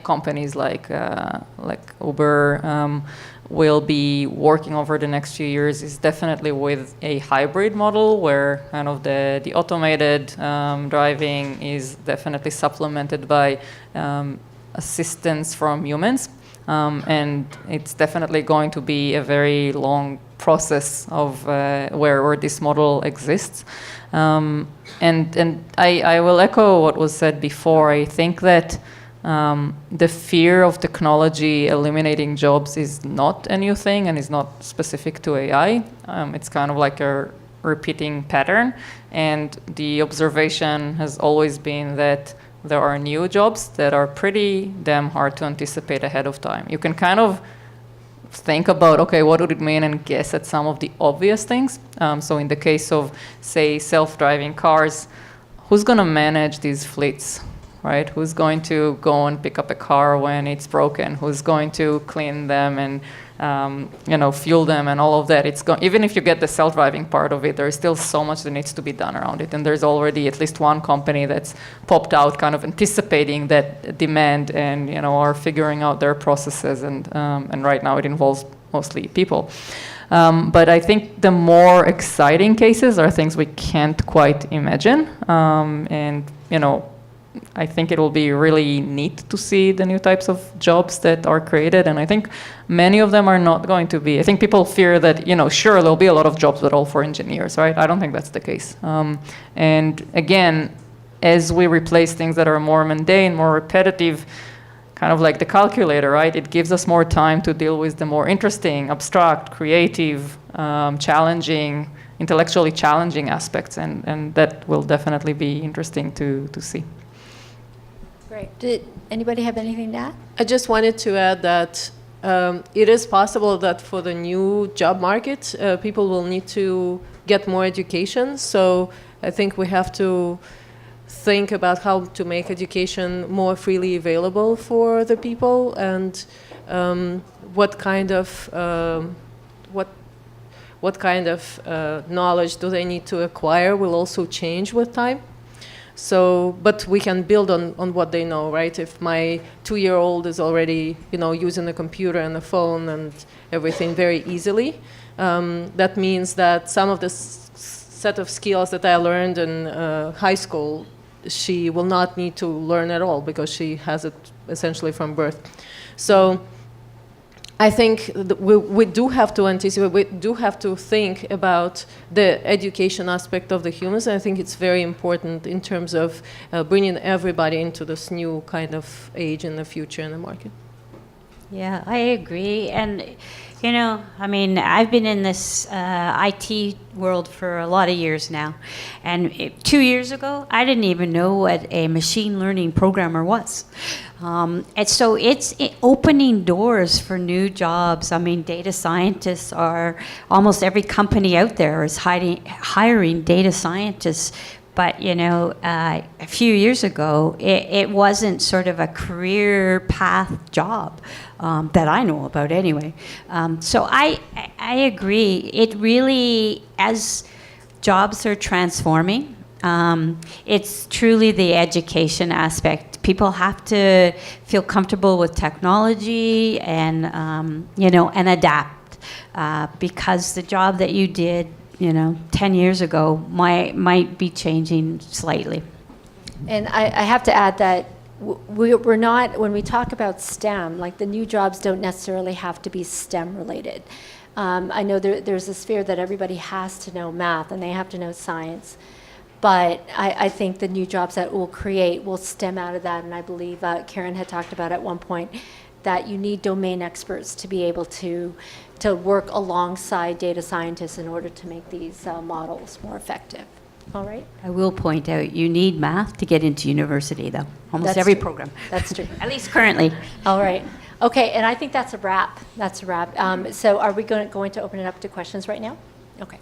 companies like Uber will be working over the next few years is definitely with a hybrid model where kind of the automated driving is definitely supplemented by assistance from humans. And it's definitely going to be a very long process of where this model exists. And I will echo what was said before. I think that the fear of technology eliminating jobs is not a new thing and is not specific to AI. It's kind of like a repeating pattern. And the observation has always been that there are new jobs that are pretty damn hard to anticipate ahead of time. You can kind of think about, okay, what would it mean, and guess at some of the obvious things. So in the case of, say, self-driving cars, who's going to manage these fleets, right? Who's going to go and pick up a car when it's broken? Who's going to clean them and fuel them and all of that? Even if you get the self-driving part of it, there is still so much that needs to be done around it. And there's already at least one company that's popped out kind of anticipating that demand and are figuring out their processes. And right now it involves mostly people. But I think the more exciting cases are things we can't quite imagine. I think it will be really neat to see the new types of jobs that are created. And I think many of them are not going to be. I think people fear that, sure, there'll be a lot of jobs, but all for engineers, right? I don't think that's the case. And again, as we replace things that are more mundane, more repetitive, kind of like the calculator, right? It gives us more time to deal with the more interesting, abstract, creative, challenging, intellectually challenging aspects. And that will definitely be interesting to see. Great. Did anybody have anything to add? I just wanted to add that it is possible that for the new job market, people will need to get more education. So I think we have to think about how to make education more freely available for the people, and what kind of knowledge do they need to acquire will also change with time. So, but we can build on what they know, right? If my 2-year-old is already, using the computer and the phone and everything very easily, that means that some of the set of skills that I learned in high school, she will not need to learn at all because she has it essentially from birth. So I think we do have to anticipate, we do have to think about the education aspect of the humans. And I think it's very important in terms of bringing everybody into this new kind of age in the future in the market. Yeah, I agree. And You know, I mean, I've been in this IT world for a lot of years now. And 2 years ago, I didn't even know what a machine learning programmer was. And so it's opening doors for new jobs. I mean, data scientists are, almost every company out there is hiring data scientists. But, you know, a few years ago, it wasn't sort of a career path job that I know about anyway. So I agree. It really, as jobs are transforming, it's truly the education aspect. People have to feel comfortable with technology and, you know, and adapt because the job that you did, you know, 10 years ago might be changing slightly. And I have to add that we're not, when we talk about STEM, like the new jobs don't necessarily have to be STEM related. I know there's this fear that everybody has to know math and they have to know science. But I think the new jobs that we'll create will stem out of that. And I believe Karen had talked about at one point that you need domain experts to be able to work alongside data scientists in order to make these models more effective. All right? I will point out, you need math to get into university, though. Almost That's every true. program. That's true. At least currently. All right. Okay, and I think that's a wrap. That's a wrap. So are we going to open it up to questions right now? Okay.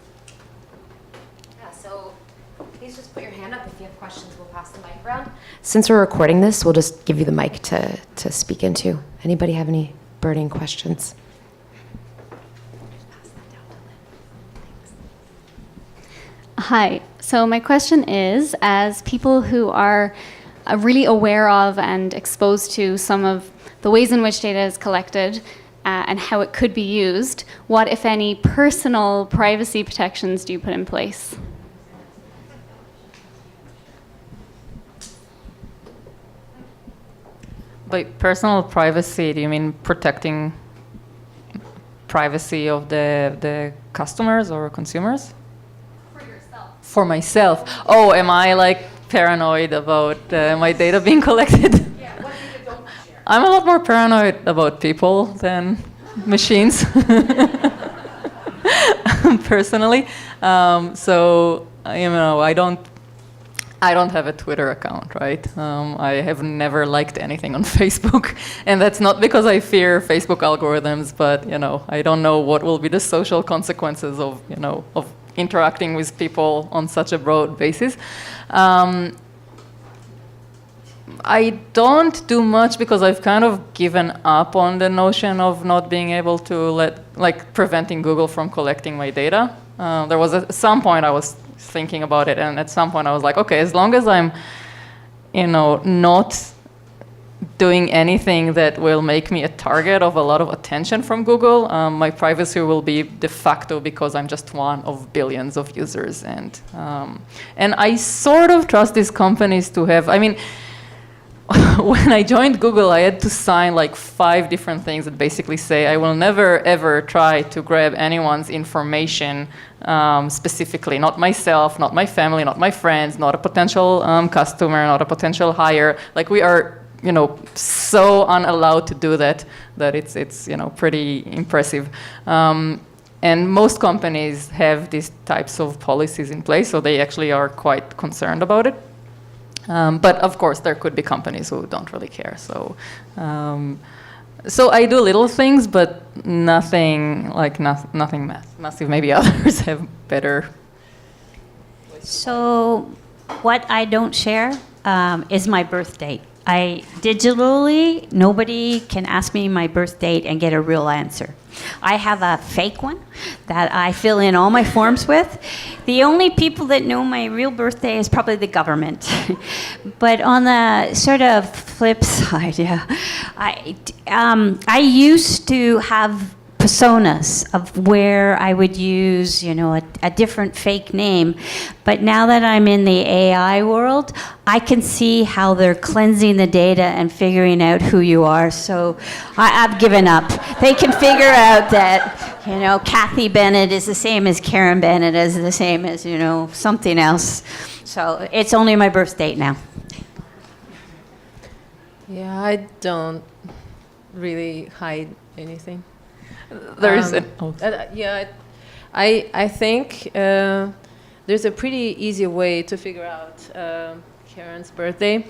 Yeah, so please just put your hand up if you have questions. We'll pass the mic around. Since we're recording this, we'll just give you the mic to speak into. Anybody have any burning questions? Hi. So my question is, as people who are really aware of and exposed to some of the ways in which data is collected and how it could be used, what, if any, personal privacy protections do you put in place? By personal privacy, do you mean protecting privacy of the customers or consumers? For myself. Oh, am I like paranoid about my data being collected? Yeah, what data don't you share? I'm a lot more paranoid about people than machines, personally. So you know, I don't have a Twitter account, right? I have never liked anything on Facebook, and that's not because I fear Facebook algorithms, but you know, I don't know what will be the social consequences of of interacting with people on such a broad basis. I don't do much because I've kind of given up on the notion of not being able to preventing Google from collecting my data. There was at some point I was thinking about it, and at some point I was like, okay, as long as I'm, not doing anything that will make me a target of a lot of attention from Google, my privacy will be de facto because I'm just one of billions of users, and I sort of trust these companies to have. I mean, when I joined Google, I had to sign like 5 different things that basically say I will never ever try to grab anyone's information specifically, not myself, not my family, not my friends, not a potential customer, not a potential hire. Like we are, so unallowed to do that it's pretty impressive. And most companies have these types of policies in place, so they actually are quite concerned about it. But of course, there could be companies who don't really care. So, so I do little things, but nothing massive. Maybe others have better. So, what I don't share is my birth date. Digitally, nobody can ask me my birth date and get a real answer. I have a fake one that I fill in all my forms with. The only people that know my real birthday is probably the government. But on the sort of flip side, yeah, I used to have personas of where I would use, a different fake name. But now that I'm in the AI world, I can see how they're cleansing the data and figuring out who you are. So I've given up. They can figure out that, Kathy Bennett is the same as Karen Bennett, is the same as, something else. So it's only my birth date now. Yeah, I don't really hide anything. There is Yeah, I think there's a pretty easy way to figure out Karen's birthday.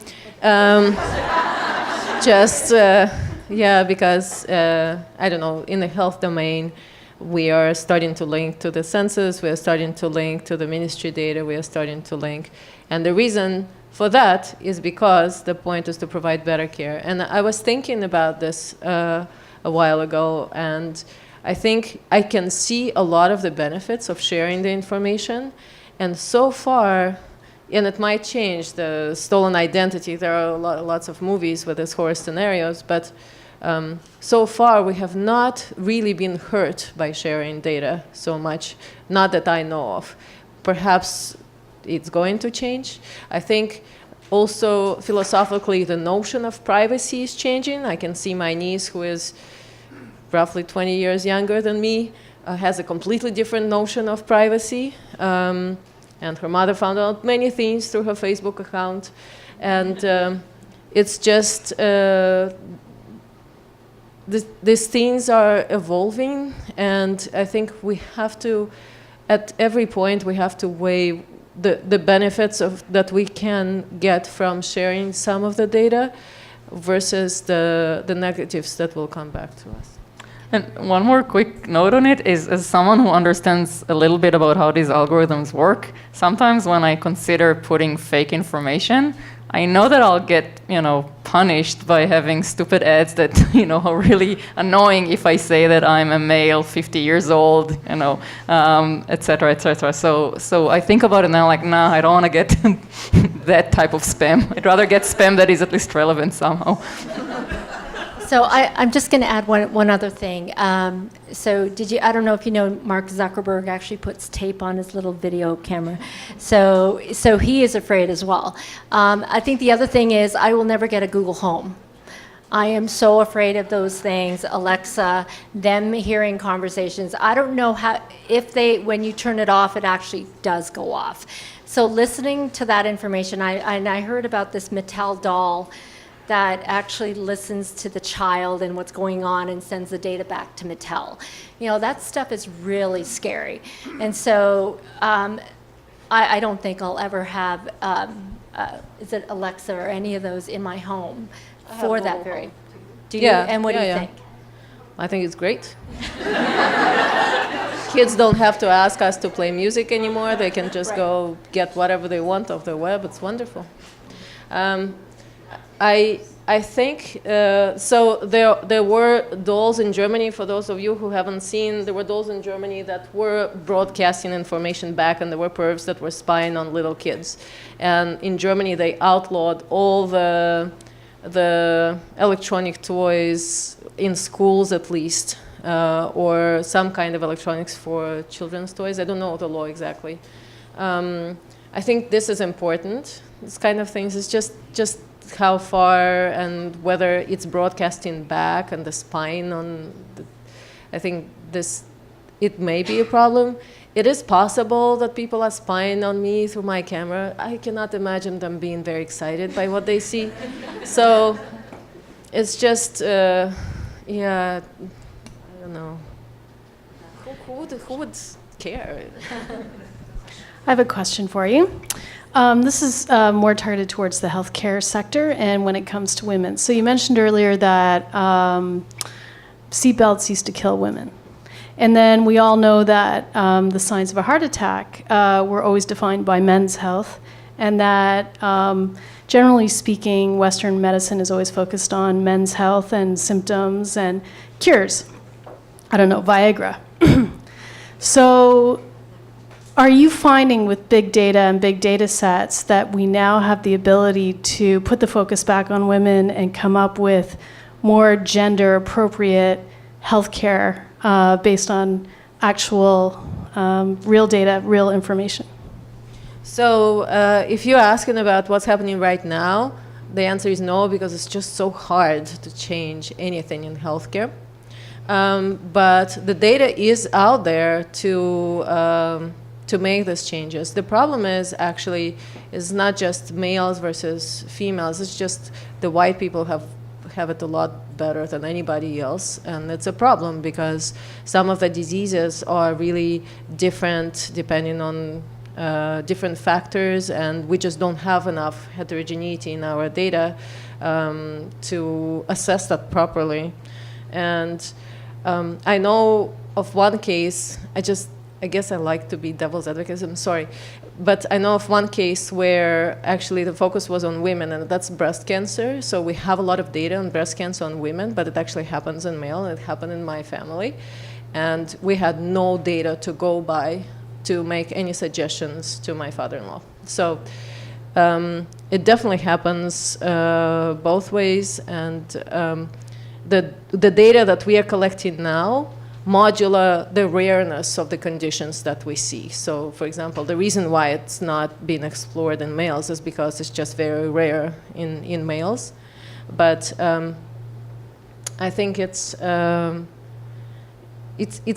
Just, yeah, because, I don't know, in the health domain, we are starting to link to the census, we are starting to link to the ministry data, we are starting to link. And the reason for that is because the point is to provide better care. And I was thinking about this a while ago, and I think I can see a lot of the benefits of sharing the information. And so far, and it might change, the stolen identity, there are lots of movies with these horror scenarios, but so far we have not really been hurt by sharing data so much, not that I know of. Perhaps it's going to change. I think also philosophically the notion of privacy is changing. I can see my niece, who is roughly 20 years younger than me, has a completely different notion of privacy. And her mother found out many things through her Facebook account. And it's just, these things are evolving, and I think we have to, at every point, we have to weigh the benefits that we can get from sharing some of the data versus the negatives that will come back to us. And one more quick note on it is, as someone who understands a little bit about how these algorithms work, sometimes when I consider putting fake information, I know that I'll get, punished by having stupid ads that, are really annoying if I say that I'm a male, 50 years old, et cetera, et cetera. So I think about it now, like, nah, I don't want to get that type of spam. I'd rather get spam that is at least relevant somehow. So I'm just going to add one other thing. So I don't know if you know, Mark Zuckerberg actually puts tape on his little video camera. So he is afraid as well. I think the other thing is I will never get a Google Home. I am so afraid of those things. Alexa, them hearing conversations. I don't know when you turn it off, it actually does go off. So listening to that information, I heard about this Mattel doll that actually listens to the child and what's going on and sends the data back to Mattel. That stuff is really scary. And so I don't think I'll ever have, is it Alexa or any of those in my home for that very. Do you? Yeah, and what do you yeah. think? I think it's great. Kids don't have to ask us to play music anymore. They can just go get whatever they want off the web. It's wonderful. I think, so there were dolls in Germany, for those of you who haven't seen, there were dolls in Germany that were broadcasting information back, and there were pervs that were spying on little kids. And in Germany, they outlawed all the electronic toys in schools at least, or some kind of electronics for children's toys. I don't know the law exactly. I think this is important. This kind of things is just how far and whether it's broadcasting back and the spying on I think it may be a problem. It is possible that people are spying on me through my camera. I cannot imagine them being very excited by what they see. So it's just, yeah, I don't know. Who would care? I have a question for you. This is more targeted towards the healthcare sector and when it comes to women. So you mentioned earlier that seatbelts used to kill women. And then we all know that the signs of a heart attack were always defined by men's health, and that generally speaking, Western medicine is always focused on men's health and symptoms and cures. I don't know, Viagra. So are you finding with big data and big data sets that we now have the ability to put the focus back on women and come up with more gender appropriate healthcare based on actual real data, real information? So if you're asking about what's happening right now, the answer is no, because it's just so hard to change anything in healthcare. But the data is out there to make these changes. The problem is actually is not just males versus females. It's just the white people have it a lot better than anybody else. And it's a problem because some of the diseases are really different depending on different factors, and we just don't have enough heterogeneity in our data to assess that properly. And I know of one case, I guess I like to be devil's advocate, I'm sorry, but I know of one case where actually the focus was on women, and that's breast cancer. So we have a lot of data on breast cancer on women, but it actually happens in male, and it happened in my family. And we had no data to go by to make any suggestions to my father-in-law. So it definitely happens both ways, and the data that we are collecting now modular the rareness of the conditions that we see. So, for example, the reason why it's not being explored in males is because it's just very rare in males. But I think it's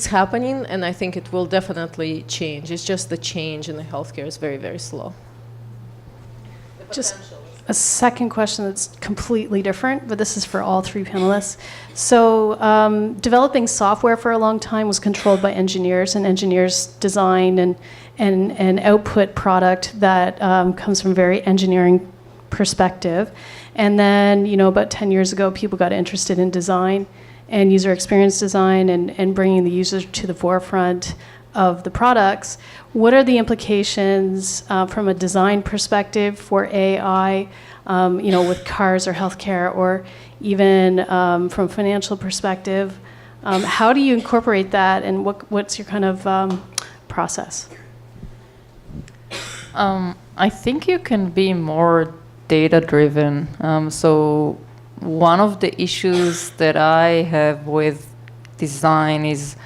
happening, and I think it will definitely change. It's just the change in the healthcare is very, very slow. Just a second question that's completely different, but this is for all three panelists. So developing software for a long time was controlled by engineers, and engineers design and output product that comes from very engineering perspective. And then, about 10 years ago, people got interested in design and user experience design and bringing the user to the forefront of the products. What are the implications from a design perspective for AI, with cars or healthcare, or even from a financial perspective? How do you incorporate that, and what's your kind of process? I think you can be more data-driven. So one of the issues that I have with design is,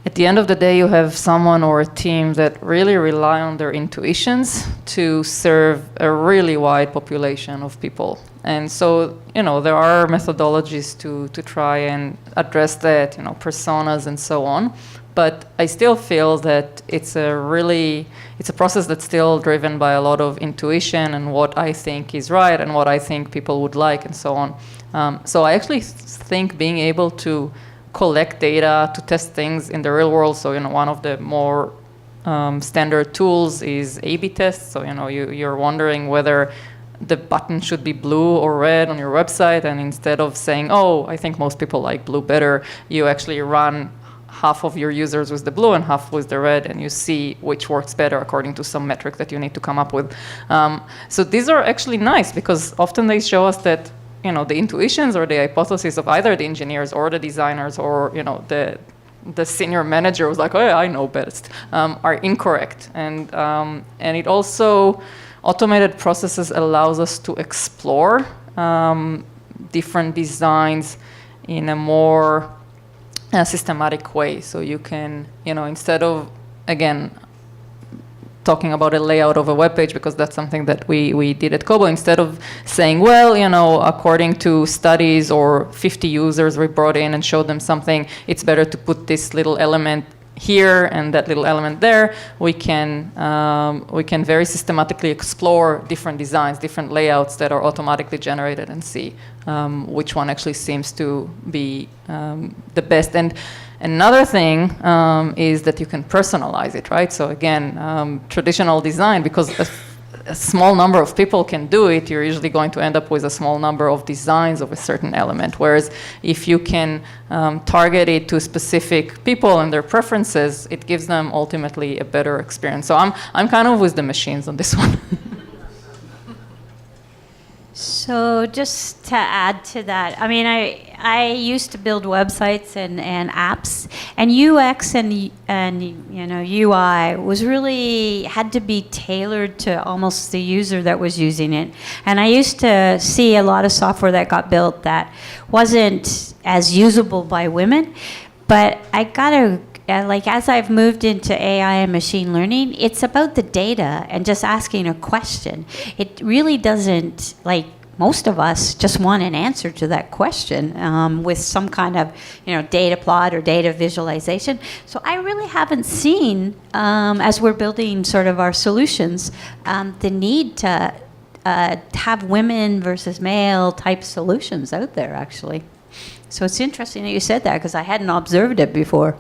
at the end of the day, you have someone or a team that really rely on their intuitions to serve a really wide population of people. And so, there are methodologies to try and address that, personas and so on. But I still feel that it's a process that's still driven by a lot of intuition and what I think is right and what I think people would like and so on. So I actually think being able to collect data to test things in the real world. So, one of the more standard tools is A/B tests. So, you're wondering whether the button should be blue or red on your website, and instead of saying, oh, I think most people like blue better, you actually run half of your users with the blue and half with the red, and you see which works better according to some metric that you need to come up with. So these are actually nice, because often they show us that the intuitions or the hypotheses of either the engineers or the designers or the senior manager was like, oh yeah, I know best, are incorrect. And it also, automated processes allows us to explore different designs in a more systematic way. So you can, instead of, again, talking about a layout of a web page, because that's something that we did at Kobo, instead of saying, well, according to studies or 50 users we brought in and showed them something, it's better to put this little element here and that little element there. We can very systematically explore different designs, different layouts that are automatically generated, and see which one actually seems to be the best. And another thing is that you can personalize it, right? So again, traditional design, because a small number of people can do it, you're usually going to end up with a small number of designs of a certain element. Whereas if you can target it to specific people and their preferences, it gives them ultimately a better experience. So I'm kind of with the machines on this one. So just to add to that, I used to build websites and apps, and UX and UI was really had to be tailored to almost the user that was using it. And I used to see a lot of software that got built that wasn't as usable by women, but I gotta. As I've moved into AI and machine learning, it's about the data and just asking a question. It really doesn't, most of us just want an answer to that question with some kind of, data plot or data visualization. So I really haven't seen, as we're building sort of our solutions, the need to have women versus male type solutions out there, actually. So it's interesting that you said that, because I hadn't observed it before.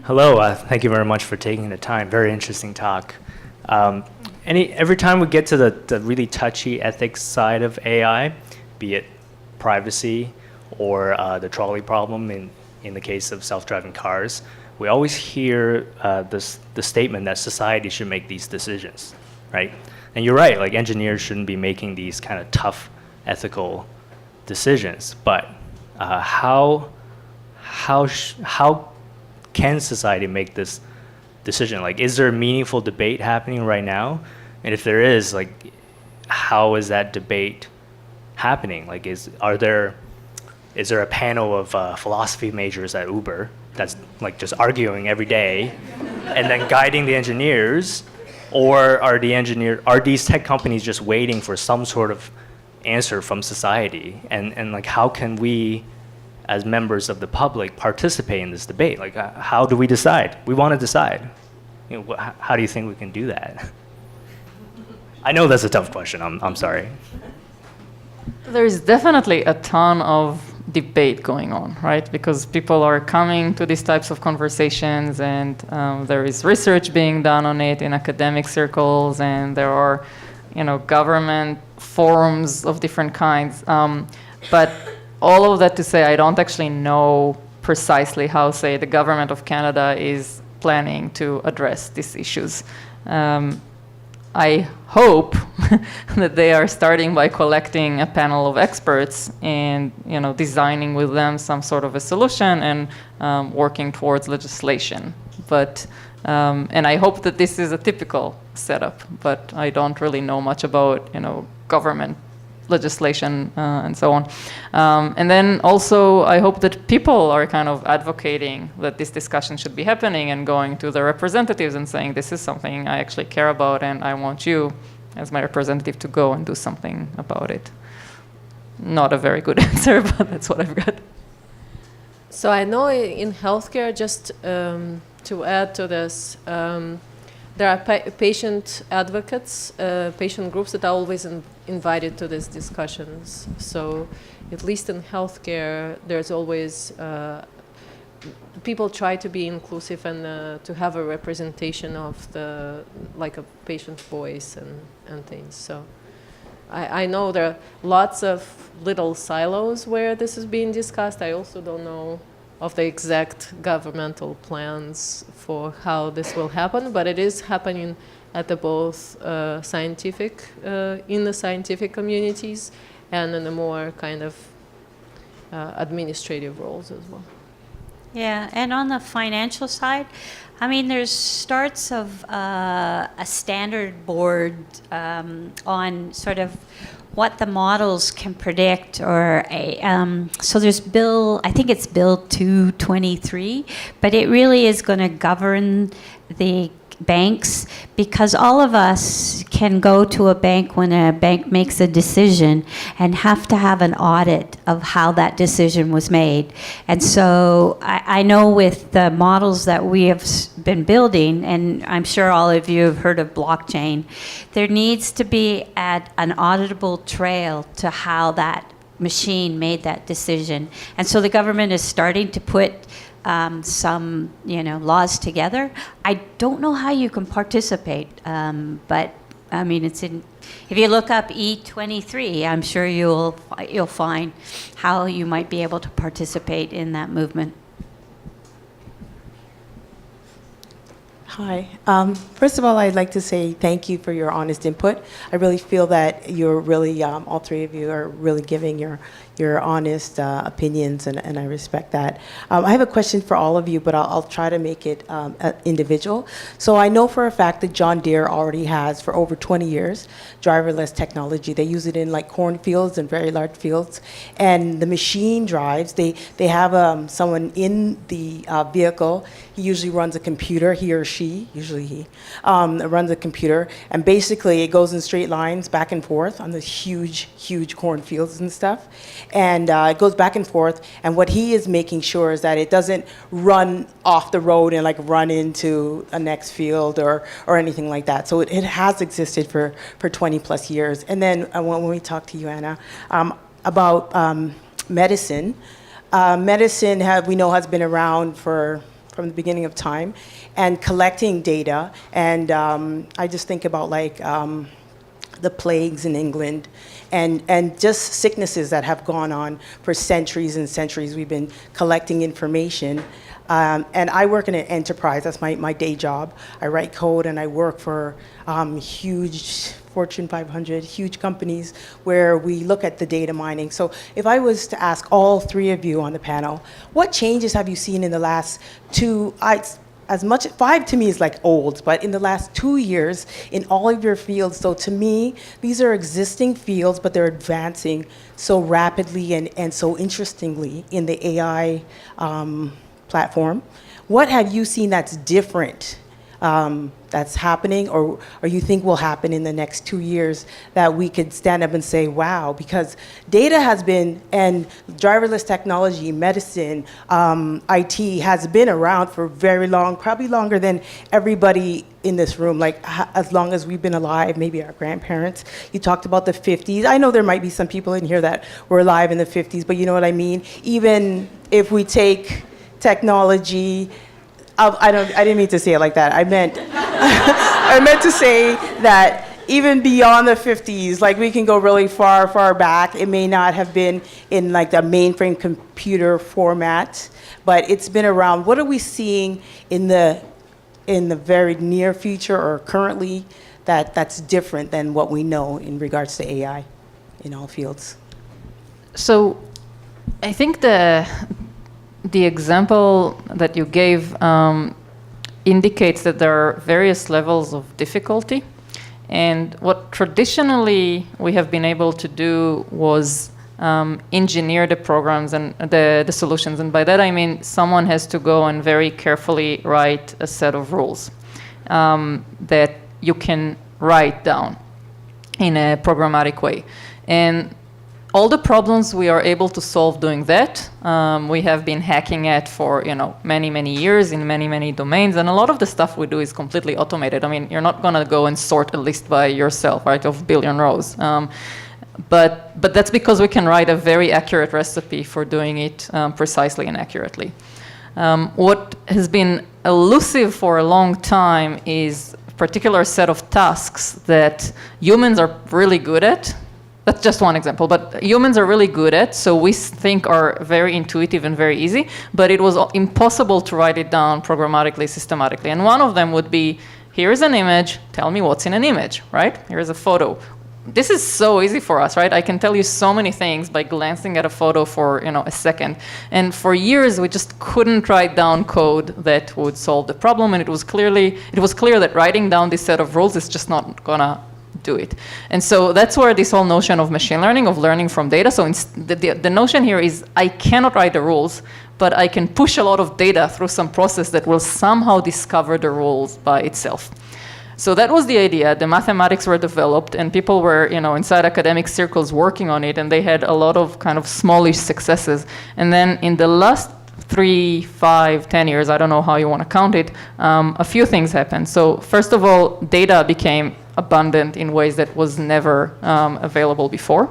Hello, thank you very much for taking the time. Very interesting talk. Every time we get to the really touchy ethics side of AI, be it privacy or the trolley problem in the case of self-driving cars, we always hear the statement that society should make these decisions, right? And you're right, like engineers shouldn't be making these kind of tough ethical decisions, but how can society make this decision? Like, is there a meaningful debate happening right now? And if there is, like, how is that debate happening? Like, is there a panel of philosophy majors at Uber that's like just arguing every day and then guiding the engineers? Or are these tech companies just waiting for some sort of answer from society? And like, how can we, as members of the public, participate in this debate? Like, how do we decide? We want to decide. You know, how do you think we can do that? I know that's a tough question. I'm sorry. There's definitely a ton of debate going on, right? Because people are coming to these types of conversations, and there is research being done on it in academic circles, and there are, government forums of different kinds. But all of that to say, I don't actually know precisely how, say, the government of Canada is planning to address these issues. I hope that they are starting by collecting a panel of experts and designing with them some sort of a solution and working towards legislation. But and I hope that this is a typical setup. But I don't really know much about government legislation and so on. And then also, I hope that people are kind of advocating that this discussion should be happening and going to their representatives and saying, this is something I actually care about, and I want you as my representative to go and do something about it. Not a very good answer, but that's what I've got. So I know in healthcare, just to add to this, there are patient advocates, patient groups that are always invited to these discussions. So at least in healthcare, there's always, people try to be inclusive and to have a representation of like a patient voice and things. So I know there are lots of little silos where this is being discussed. I also don't know of the exact governmental plans for how this will happen, but it is happening at the both scientific, in the scientific communities, and in the more kind of administrative roles as well. Yeah, and on the financial side, I mean, there's starts of a standard board on sort of what the models can predict, or so there's I think it's Bill 223, but it really is going to govern the banks, because all of us can go to a bank when a bank makes a decision and have to have an audit of how that decision was made. And so I know with the models that we have been building, and I'm sure all of you have heard of blockchain, there needs to be an auditable trail to how that machine made that decision. And so the government is starting to put some laws together. I don't know how you can participate, but I mean, it's in. If you look up E23, I'm sure you'll find how you might be able to participate in that movement. Hi. First of all, I'd like to say thank you for your honest input. I really feel that you're really, all three of you are really giving your honest opinions, and I respect that. I have a question for all of you, but I'll try to make it individual. So I know for a fact that John Deere already has, for over 20 years, driverless technology. They use it in like cornfields and very large fields. And the machine drives, they have someone in the vehicle. He usually runs a computer, he or she, usually he, runs a computer. And basically it goes in straight lines back and forth on the huge, huge cornfields and stuff. and it goes back and forth. And what he is making sure is that it doesn't run off the road and like run into a next field or anything like that. So it has existed for 20 plus years. And then when we talk to you, Anna, about medicine, medicine we know has been around from the beginning of time, and collecting data. And I just think about like the plagues in England, and just sicknesses that have gone on for centuries and centuries. We've been collecting information. And I work in an enterprise. That's my day job. I write code and I work for huge Fortune 500, huge companies where we look at the data mining. So if I was to ask all three of you on the panel, what changes have you seen in the last 5 to me is like old, but in the last 2 years in all of your fields? So to me, these are existing fields, but they're advancing so rapidly and so interestingly in the AI platform. What have you seen that's different, that's happening, or you think will happen in the next 2 years that we could stand up and say, wow? Because data has been, and driverless technology, medicine, IT has been around for very long, probably longer than everybody in this room, like as long as we've been alive, maybe our grandparents. You talked about the 50s. I know there might be some people in here that were alive in the 50s, but you know what I mean? Even if we take technology, I didn't mean to say it like that. I meant I meant to say that even beyond the 50s, like we can go really far back. It may not have been in like the mainframe computer format, but it's been around. What are we seeing in the very near future or currently that's different than what we know in regards to AI in all fields? So I think the example that you gave indicates that there are various levels of difficulty. And what traditionally we have been able to do was engineer the programs and the solutions. And by that I mean someone has to go and very carefully write a set of rules that you can write down in a programmatic way. And all the problems we are able to solve doing that, we have been hacking at for many years in many domains, and a lot of the stuff we do is completely automated. I mean, you're not going to go and sort a list by yourself, right, of billion rows. But that's because we can write a very accurate recipe for doing it precisely and accurately. What has been elusive for a long time is a particular set of tasks that humans are really good at. That's just one example, but humans are really good at, so we think are very intuitive and very easy, but it was impossible to write it down programmatically, systematically. And one of them would be, here's an image, tell me what's in an image, right? Here's a photo. This is so easy for us, right? I can tell you so many things by glancing at a photo for a second. And for years, we just couldn't write down code that would solve the problem, and it was clear that writing down this set of rules is just not gonna do it. And so that's where this whole notion of machine learning, of learning from data. So the notion here is I cannot write the rules, but I can push a lot of data through some process that will somehow discover the rules by itself. So that was the idea. The mathematics were developed, and people were, inside academic circles working on it, and they had a lot of kind of smallish successes. And then in the last 3, 5, 10 years, I don't know how you want to count it, a few things happened. So first of all, data became abundant in ways that was never available before.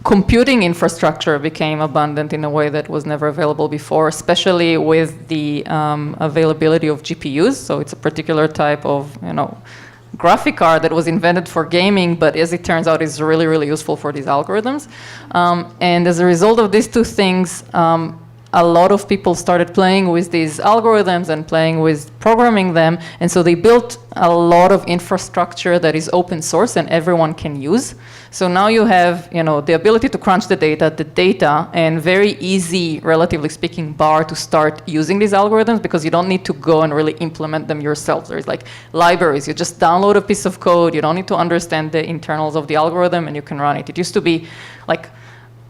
Computing infrastructure became abundant in a way that was never available before, especially with the availability of GPUs. So it's a particular type of, graphic card that was invented for gaming, but as it turns out is really, really useful for these algorithms. And as a result of these two things, a lot of people started playing with these algorithms and playing with programming them. And so they built a lot of infrastructure that is open source and everyone can use. So now you have, the ability to crunch the data, and very easy, relatively speaking, bar to start using these algorithms because you don't need to go and really implement them yourself. There's like libraries. You just download a piece of code. You don't need to understand the internals of the algorithm and you can run it. It used to be like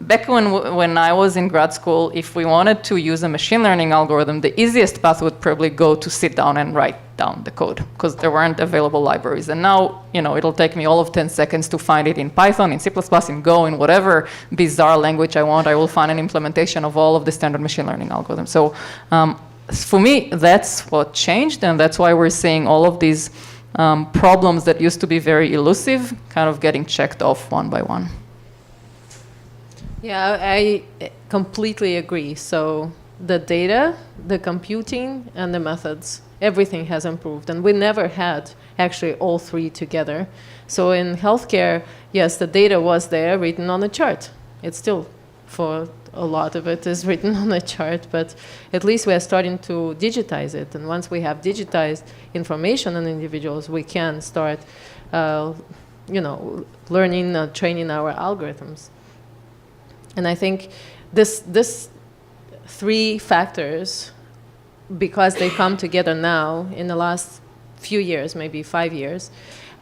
back when I was in grad school, if we wanted to use a machine learning algorithm, the easiest path would probably go to sit down and write down the code, because there weren't available libraries. And now, it'll take me all of 10 seconds to find it in Python, in C++, in Go, in whatever bizarre language I want. I will find an implementation of all of the standard machine learning algorithms. So for me, that's what changed, and that's why we're seeing all of these problems that used to be very elusive kind of getting checked off one by one. Yeah, I completely agree. So the data, the computing, and the methods, everything has improved. And we never had actually all three together. So in healthcare, yes, the data was there written on a chart. It's still, for a lot of it, is written on a chart, but at least we are starting to digitize it. And once we have digitized information on individuals, we can start, learning, training our algorithms. And I think this three factors, because they come together now in the last few years, maybe 5 years,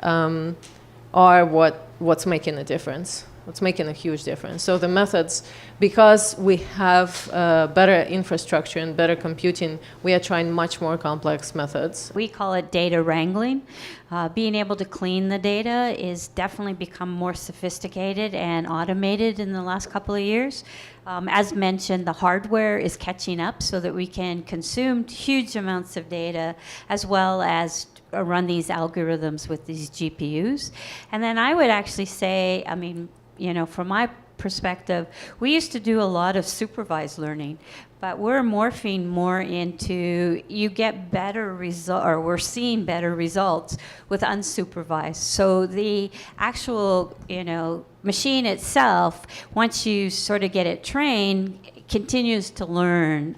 are what's making a difference. What's making a huge difference. So the methods, because we have better infrastructure and better computing, we are trying much more complex methods. We call it data wrangling. Being able to clean the data is definitely become more sophisticated and automated in the last couple of years. As mentioned, the hardware is catching up so that we can consume huge amounts of data as well as run these algorithms with these GPUs. And then I would actually say, from my perspective, we used to do a lot of supervised learning, but we're morphing more into you get better results, or we're seeing better results with unsupervised. So the actual, machine itself, once you sort of get it trained, continues to learn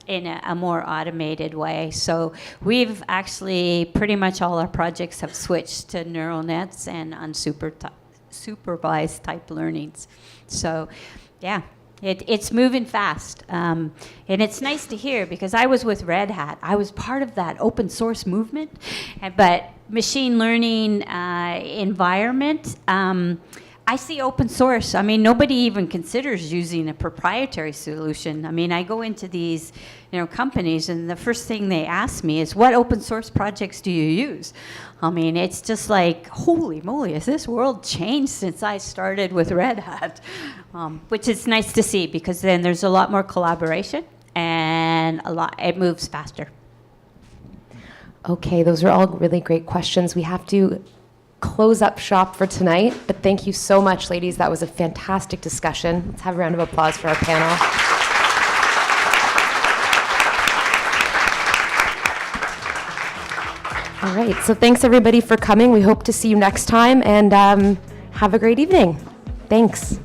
in a more automated way. So we've actually, pretty much all our projects have switched to neural nets and supervised type learnings. So yeah, it's moving fast. And it's nice to hear, because I was with Red Hat. I was part of that open source movement, but machine learning environment, I see open source. Nobody even considers using a proprietary solution. I go into these, companies, and the first thing they ask me is, what open source projects do you use? It's just like, holy moly, has this world changed since I started with Red Hat? Which is nice to see, because then there's a lot more collaboration and it moves faster. Okay, those are all really great questions. We have to close up shop for tonight, but thank you so much, ladies. That was a fantastic discussion. Let's have a round of applause for our panel. All right, so thanks everybody for coming. We hope to see you next time, and have a great evening. Thanks.